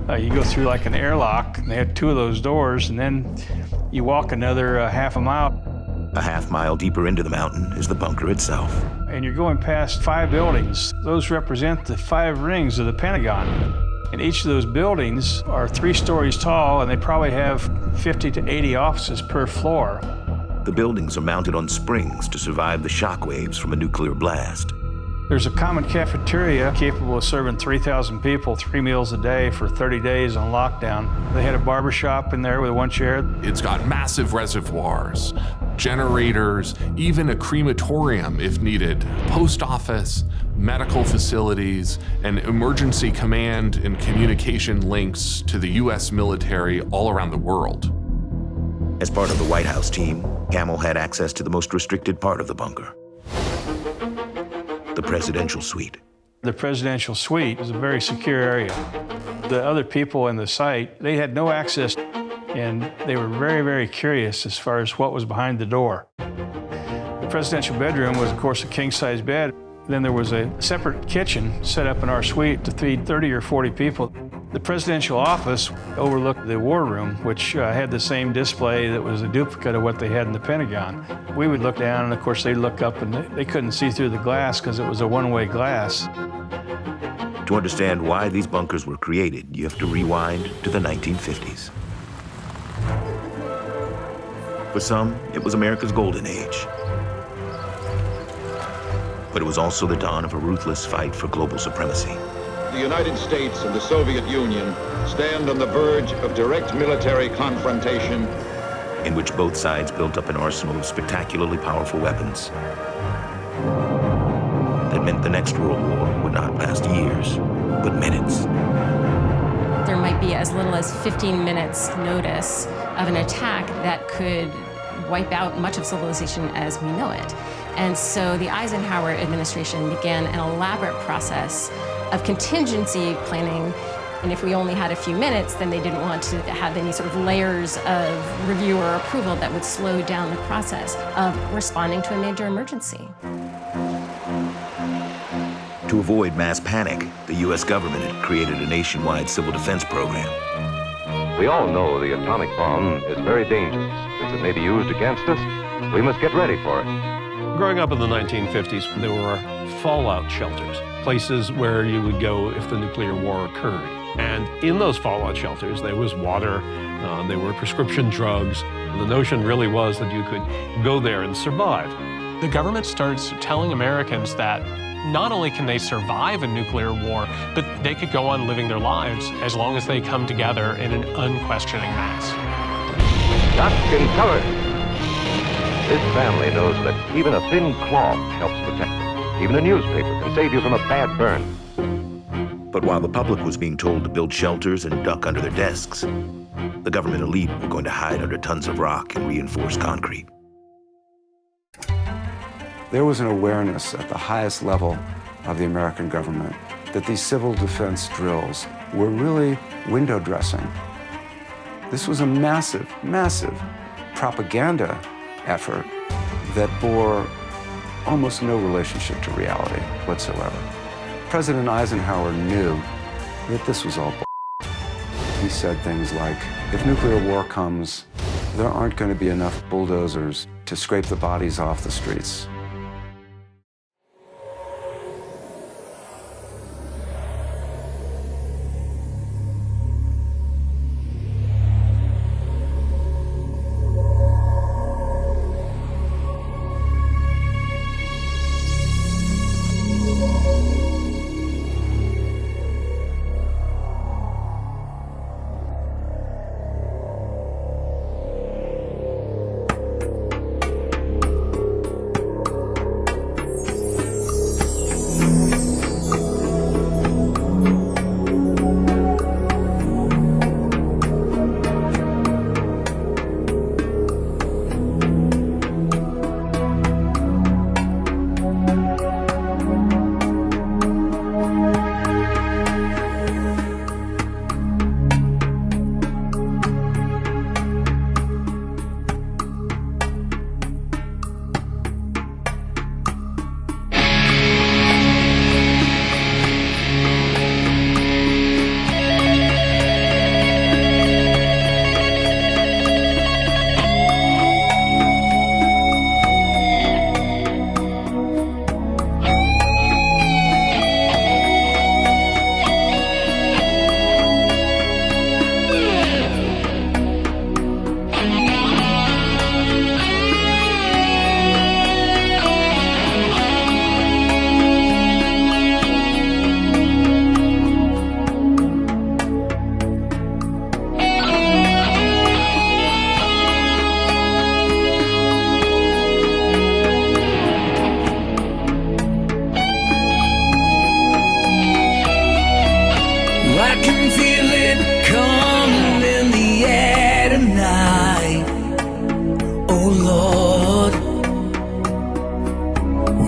S25: You go through like an airlock, and they had 2 of those doors, and then you walk another half a mile.
S5: A half mile deeper into the mountain is the bunker itself.
S25: And you're going past 5 buildings. Those represent the 5 rings of the Pentagon. And each of those buildings are 3 stories tall, and they probably have 50 to 80 offices per floor.
S5: The buildings are mounted on springs to survive the shock waves from a nuclear blast.
S25: There's a common cafeteria capable of serving 3,000 people 3 meals a day for 30 days on lockdown. They had a barber shop in there with 1 chair.
S8: It's got massive reservoirs, generators, even a crematorium if needed, post office, medical facilities, and emergency command and communication links to the U.S. military all around the world.
S5: As part of the White House team, Camel had access to the most restricted part of the bunker, the presidential suite.
S25: The presidential suite is a very secure area. The other people in the site, they had no access, and they were very, very curious as far as what was behind the door. The presidential bedroom was, of course, a king-size bed. Then there was a separate kitchen set up in our suite to feed 30 or 40 people. The presidential office overlooked the war room, which had the same display that was a duplicate of what they had in the Pentagon. We would look down, and of course they'd look up, and they couldn't see through the glass because it was a one-way glass.
S5: To understand why these bunkers were created, you have to rewind to the 1950s. For some, it was America's golden age. But it was also the dawn of a ruthless fight for global supremacy.
S26: The United States and the Soviet Union stand on the verge of direct military confrontation,
S5: in which both sides built up an arsenal of spectacularly powerful weapons that meant the next World War would not last years, but minutes.
S27: There might be as little as 15 minutes notice of an attack that could wipe out much of civilization as we know it. And so the Eisenhower administration began an elaborate process of contingency planning. And if we only had a few minutes, then they didn't want to have any sort of layers of review or approval that would slow down the process of responding to a major emergency.
S5: To avoid mass panic, the U.S. government had created a nationwide civil defense program.
S19: We all know the atomic bomb is very dangerous. Since it may be used against us, we must get ready for it.
S28: Growing up in the 1950s, there were fallout shelters, places where you would go if the nuclear war occurred. And in those fallout shelters, there was water, there were prescription drugs. The notion really was that you could go there and survive.
S23: The government starts telling Americans that not only can they survive a nuclear war, but they could go on living their lives as long as they come together in an unquestioning mass.
S19: Duck and cover. This family knows that even a thin cloth helps protect them. Even a newspaper can save you from a bad burn.
S5: But while the public was being told to build shelters and duck under their desks, the government elite were going to hide under tons of rock and reinforced concrete.
S7: There was an awareness at the highest level of the American government that these civil defense drills were really window dressing. This was a massive, massive propaganda effort that bore almost no relationship to reality whatsoever. President Eisenhower knew that this was all bull. He said things like, if nuclear war comes, there aren't going to be enough bulldozers to scrape the bodies off the streets.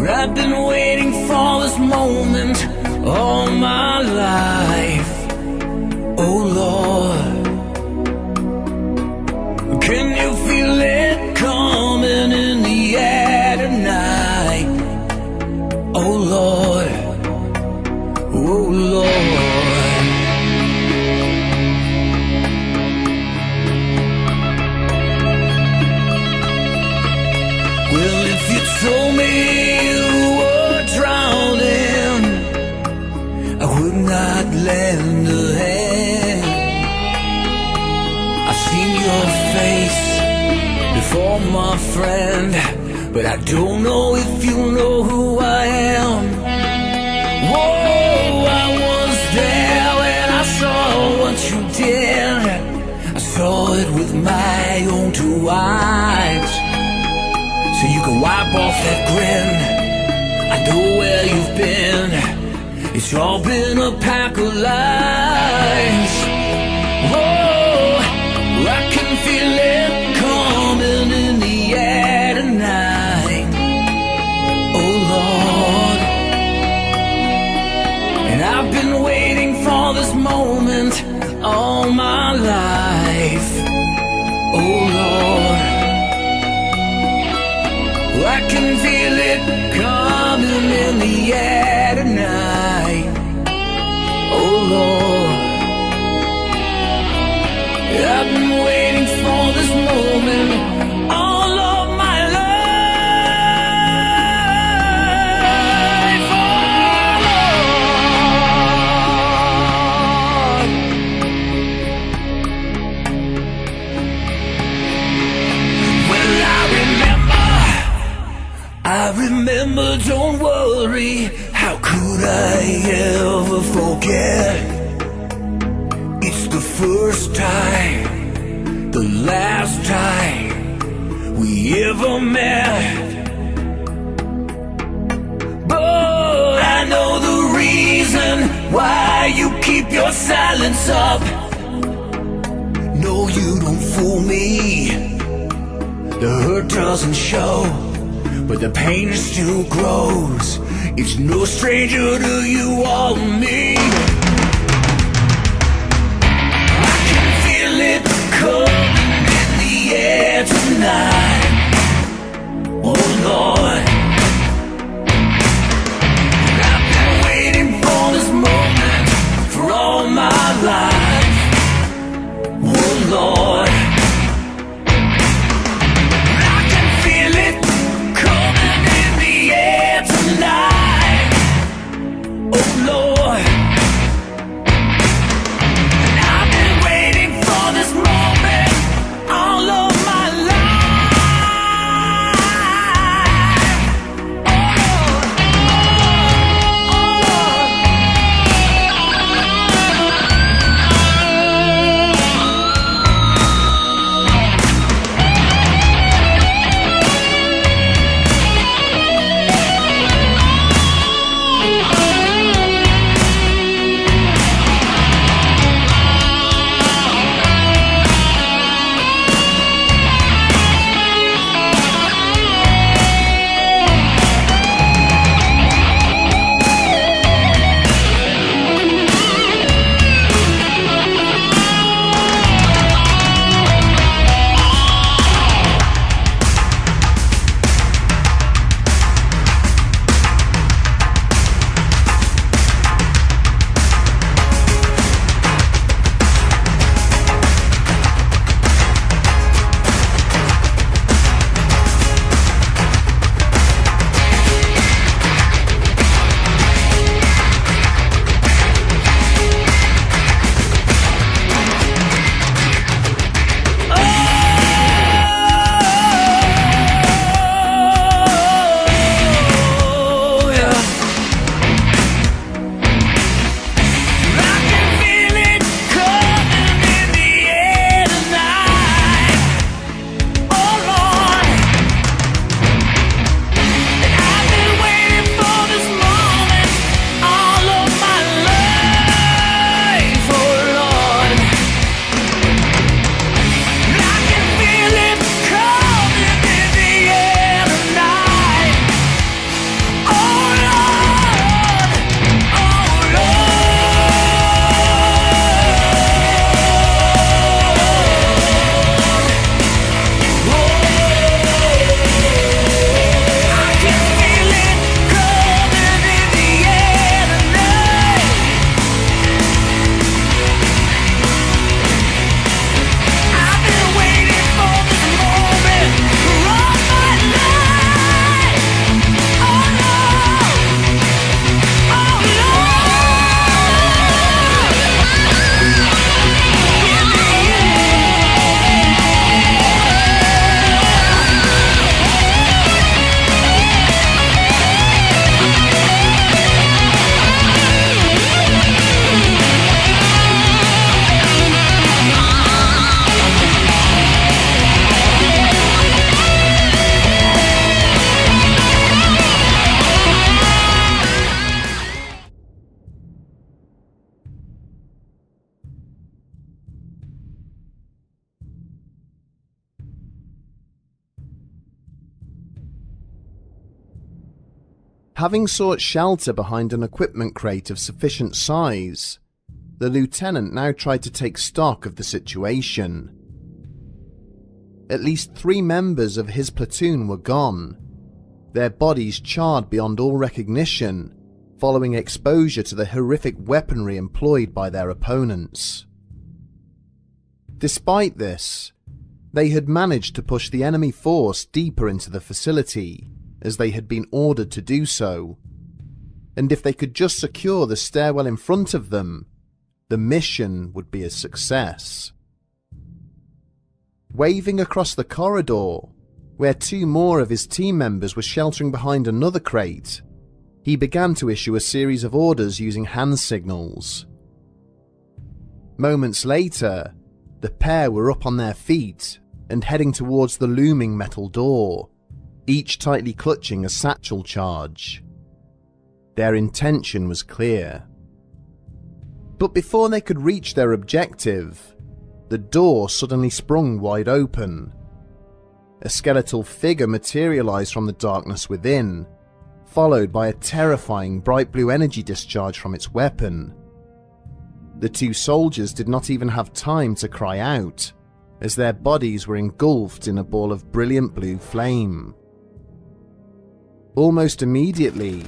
S9: I've been waiting for this moment all my life. Oh Lord, can you feel it coming in the air tonight? Oh Lord, oh Lord. Well, if you told me you were drowning, I would not lend a hand. I've seen your face before, my friend, but I don't know if you know who I am. Whoa, I was there when I saw what you did. I saw it with my own two eyes. So you can wipe off that grin. I know where you've been. It's all been a pack of lies. Whoa, I can feel it coming in the air tonight. Oh Lord, and I've been waiting for this moment all my life. Oh Lord, I can feel it coming in the air tonight. Oh Lord, I've been waiting for this moment all of my life. Oh Lord, well I remember, don't worry, how could I ever forget? It's the first time, the last time we ever met. But I know the reason why you keep your silence up. No, you don't fool me, the hurt doesn't show. but the pain still grows. It's no stranger to you or me. I can feel it coming in the air tonight. Oh Lord, I've been waiting for this moment for all my life. Oh Lord, I can feel it coming in the air tonight. Oh Lord, and I've been waiting for this moment all of my life.
S10: Having sought shelter behind an equipment crate of sufficient size, the lieutenant now tried to take stock of the situation. At least 3 members of his platoon were gone, their bodies charred beyond all recognition following exposure to the horrific weaponry employed by their opponents. Despite this, they had managed to push the enemy force deeper into the facility, as they had been ordered to do so, and if they could just secure the stairwell in front of them, the mission would be a success. Waving across the corridor, where 2 more of his team members were sheltering behind another crate, he began to issue a series of orders using hand signals. Moments later, the pair were up on their feet and heading towards the looming metal door, each tightly clutching a satchel charge. Their intention was clear. But before they could reach their objective, the door suddenly sprung wide open. a skeletal figure materialized from the darkness within, followed by a terrifying bright blue energy discharge from its weapon. The two soldiers did not even have time to cry out, as their bodies were engulfed in a ball of brilliant blue flame. Almost immediately,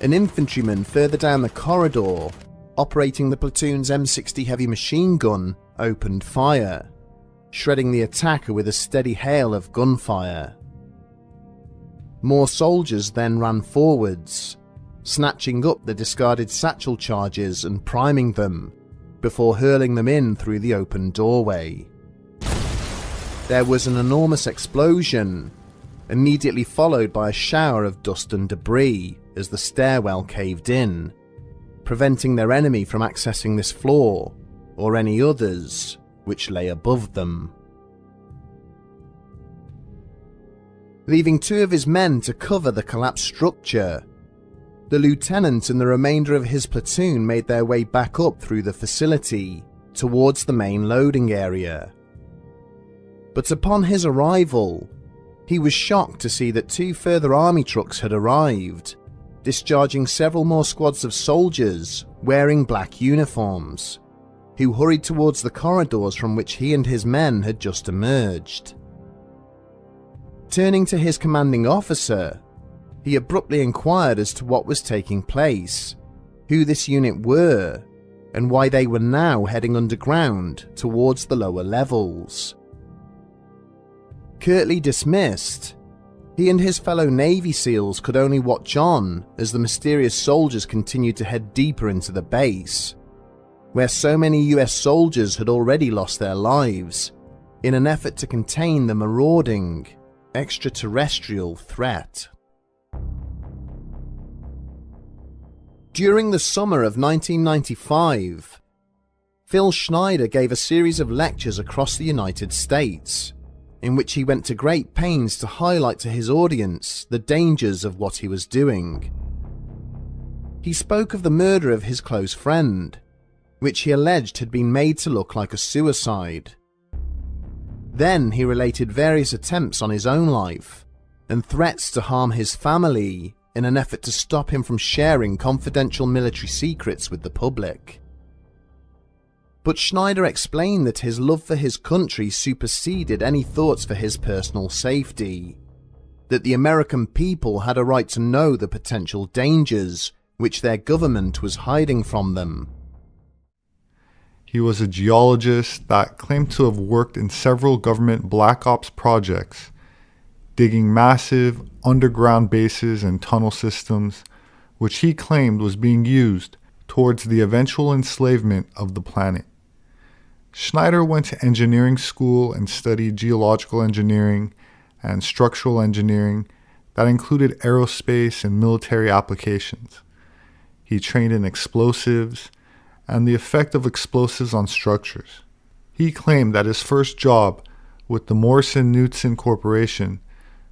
S10: an infantryman further down the corridor, operating the platoon's M60 heavy machine gun, opened fire, shredding the attacker with a steady hail of gunfire. More soldiers then ran forwards, snatching up the discarded satchel charges and priming them, before hurling them in through the open doorway. There was an enormous explosion, immediately followed by a shower of dust and debris as the stairwell caved in, preventing their enemy from accessing this floor or any others which lay above them. Leaving two of his men to cover the collapsed structure, the lieutenant and the remainder of his platoon made their way back up through the facility towards the main loading area. But upon his arrival, he was shocked to see that two further army trucks had arrived, discharging several more squads of soldiers wearing black uniforms, who hurried towards the corridors from which he and his men had just emerged. Turning to his commanding officer, he abruptly inquired as to what was taking place, who this unit were, and why they were now heading underground towards the lower levels. Curtly dismissed, he and his fellow Navy SEALs could only watch on as the mysterious soldiers continued to head deeper into the base, where so many US soldiers had already lost their lives in an effort to contain the marauding extraterrestrial threat. During the summer of 1995, Phil Schneider gave a series of lectures across the United States, in which he went to great pains to highlight to his audience the dangers of what he was doing. He spoke of the murder of his close friend, which he alleged had been made to look like a suicide. Then he related various attempts on his own life and threats to harm his family in an effort to stop him from sharing confidential military secrets with the public. But Schneider explained that his love for his country superseded any thoughts for his personal safety, that the American people had a right to know the potential dangers which their government was hiding from them.
S11: He was a geologist that claimed to have worked in several government black ops projects, digging massive underground bases and tunnel systems, which he claimed was being used towards the eventual enslavement of the planet. Schneider went to engineering school and studied geological engineering and structural engineering that included aerospace and military applications. He trained in explosives and the effect of explosives on structures. He claimed that his first job with the Morrison-Knudsen Corporation,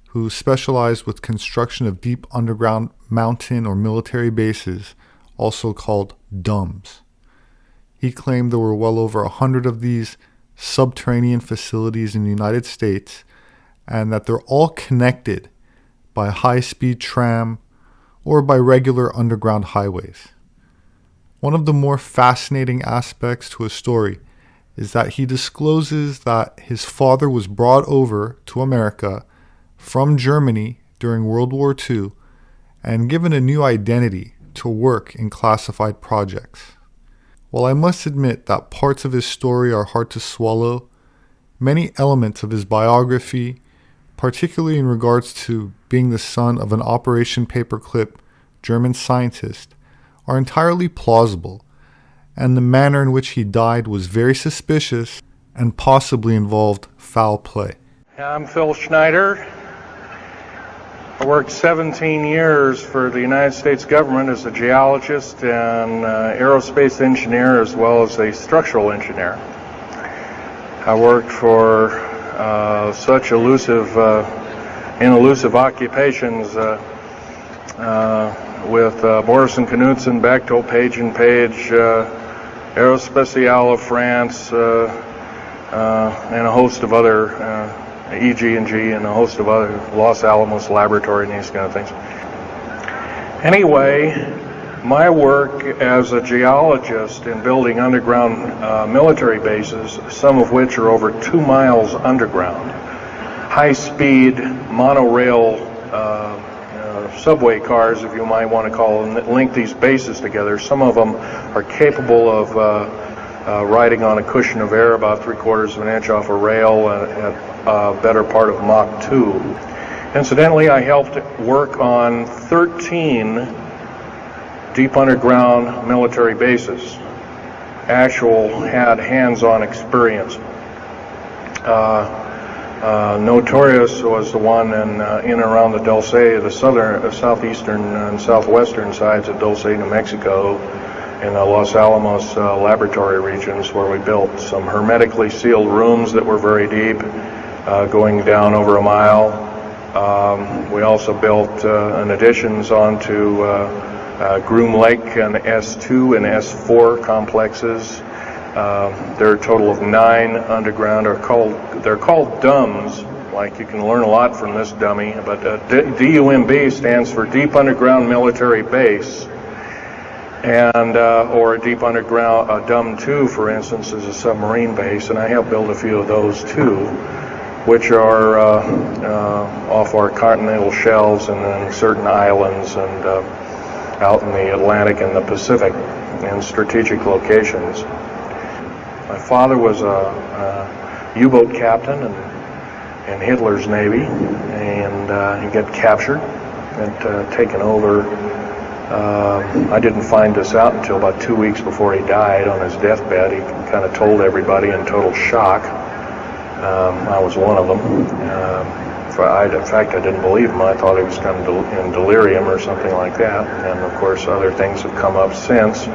S11: who specialized with construction of deep underground mountain or military bases, also called DUMBs. He claimed there were well over 100 of these subterranean facilities in the United States, and that they're all connected by high-speed tram or by regular underground highways. One of the more fascinating aspects to his story is that he discloses that his father was brought over to America from Germany during World War II and given a new identity to work in classified projects. While I must admit that parts of his story are hard to swallow, many elements of his biography, particularly in regards to being the son of an Operation Paperclip German scientist, are entirely plausible, and the manner in which he died was very suspicious and possibly involved foul play.
S12: I'm Phil Schneider. I worked 17 years for the United States government as a geologist and aerospace engineer as well as a structural engineer. I worked for such elusive occupations with Morrison-Knudsen, Bechtel, Page & Page, Aerospatiale of France, and a host of other EG&G and a host of other, Los Alamos Laboratory and these kind of things. Anyway, my work as a geologist in building underground military bases, some of which are over 2 miles underground, high-speed monorail subway cars, if you might want to call them, that link these bases together. Some of them are capable of riding on a cushion of air about 3/4 of an inch off a rail at a better part of Mach 2. Incidentally, I helped work on 13 deep underground military bases. Had hands-on experience. Notorious was the one in and around the Dulce, the southeastern and southwestern sides of Dulce, New Mexico, in the Los Alamos laboratory regions, where we built some hermetically sealed rooms that were very deep, going down over a mile. We also built additions onto Groom Lake and S2 and S4 complexes. There are a total of 9 underground. They're called DUMBs. Like, you can learn a lot from this dummy, but DUMB stands for Deep Underground Military Base, and or a deep underground DUM2, for instance, is a submarine base, and I helped build a few of those too, which are off our continental shelves and then certain islands and out in the Atlantic and the Pacific in strategic locations. My father was a U-boat captain in Hitler's Navy, and he got captured and taken over. I didn't find this out until about 2 weeks before he died on his deathbed. He kind of told everybody in total shock. I was one of them. In fact, I didn't believe him. I thought he was kind of in delirium or something like that. And of course, other things have come up since.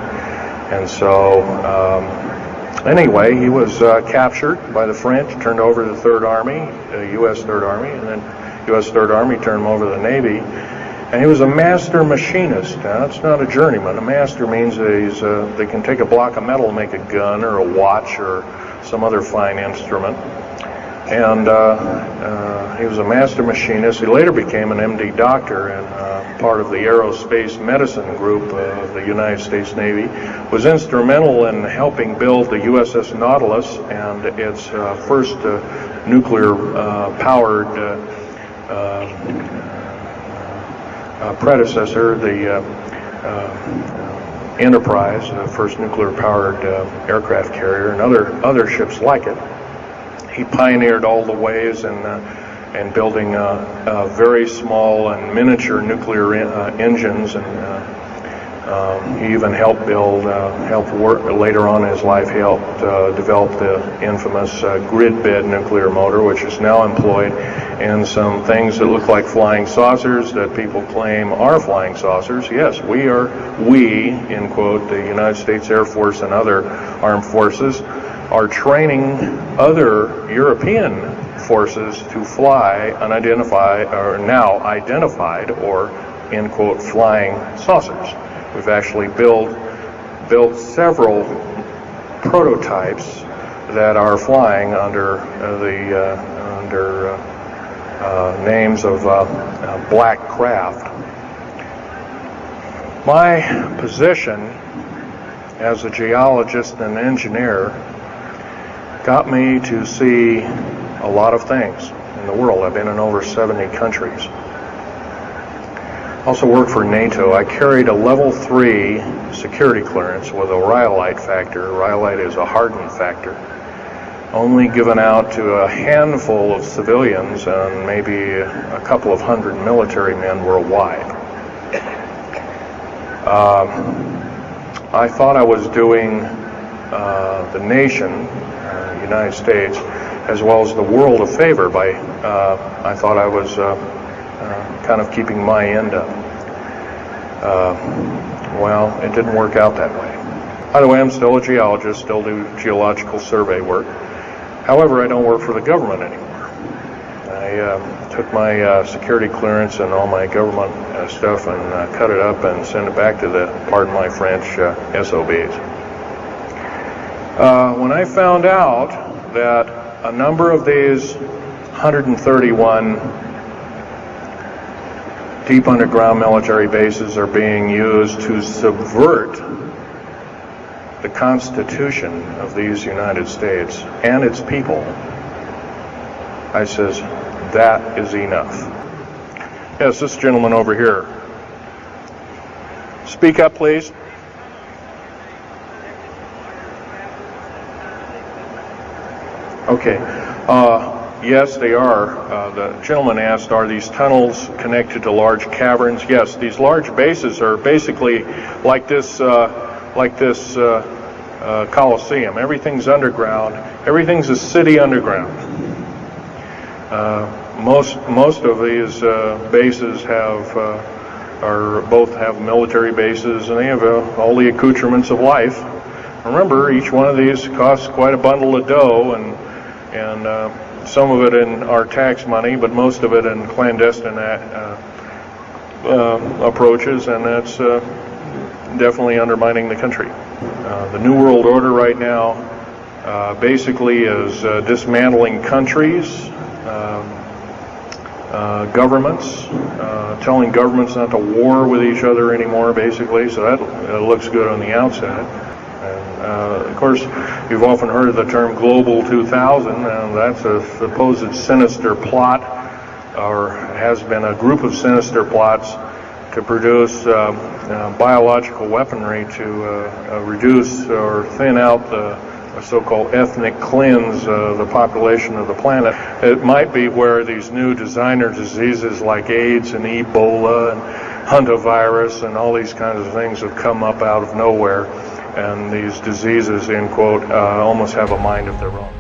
S12: And so, anyway, he was captured by the French, turned over to the Third Army, U.S. Third Army, and then U.S. Third Army turned him over to the Navy. And he was a master machinist. Now, it's not a journeyman. A master means they can take a block of metal and make a gun or a watch or some other fine instrument. And he was a master machinist. He later became an MD doctor and part of the aerospace medicine group of the United States Navy. Was instrumental in helping build the USS Nautilus and its first nuclear-powered predecessor, the Enterprise, the first nuclear-powered aircraft carrier, and other ships like it. He pioneered all the ways in building very small and miniature nuclear engines, and he even helped work later on in his life. He helped develop the infamous grid bed nuclear motor, which is now employed in some things that look like flying saucers that people claim are flying saucers. Yes, we, in quote, the United States Air Force and other armed forces, are training other European forces to fly unidentified, or now identified, or, in quote, flying saucers. We've actually built several prototypes that are flying under names of black craft. My position as a geologist and engineer got me to see a lot of things in the world. I've been in over 70 countries. Also worked for NATO. I carried a level 3 security clearance with a rhyolite factor. Rhyolite is a hardened factor, only given out to a handful of civilians and maybe a couple of hundred military men worldwide. I thought I was doing the nation, United States, as well as the world a favor by, I thought I was kind of keeping my end up. Well, it didn't work out that way. By the way, I'm still a geologist, still do geological survey work. However, I don't work for the government anymore. I took my security clearance and all my government stuff and cut it up and sent it back to the, pardon my French, SOBs. When I found out that a number of these 131 deep underground military bases are being used to subvert the Constitution of these United States and its people. I says, that is enough. Yes, this gentleman over here. Speak up, please. Okay. Yes, they are. The gentleman asked, are these tunnels connected to large caverns? Yes, these large bases are basically like this Coliseum. Everything's underground. Everything's a city underground. Most of these bases both have military bases, and they have all the accoutrements of life. Remember, each one of these costs quite a bundle of dough, and some of it in our tax money, but most of it in clandestine approaches, and that's definitely undermining the country. The New World Order right now basically is dismantling countries, governments, telling governments not to war with each other anymore, basically, so that looks good on the outset. Of course, you've often heard of the term Global 2000, and that's a supposed sinister plot, or has been a group of sinister plots to produce biological weaponry to reduce or thin out the so-called ethnic cleanse the population of the planet. It might be where these new designer diseases like AIDS and Ebola and hantavirus and all these kinds of things have come up out of nowhere. And these diseases, end quote, almost have a mind of their own.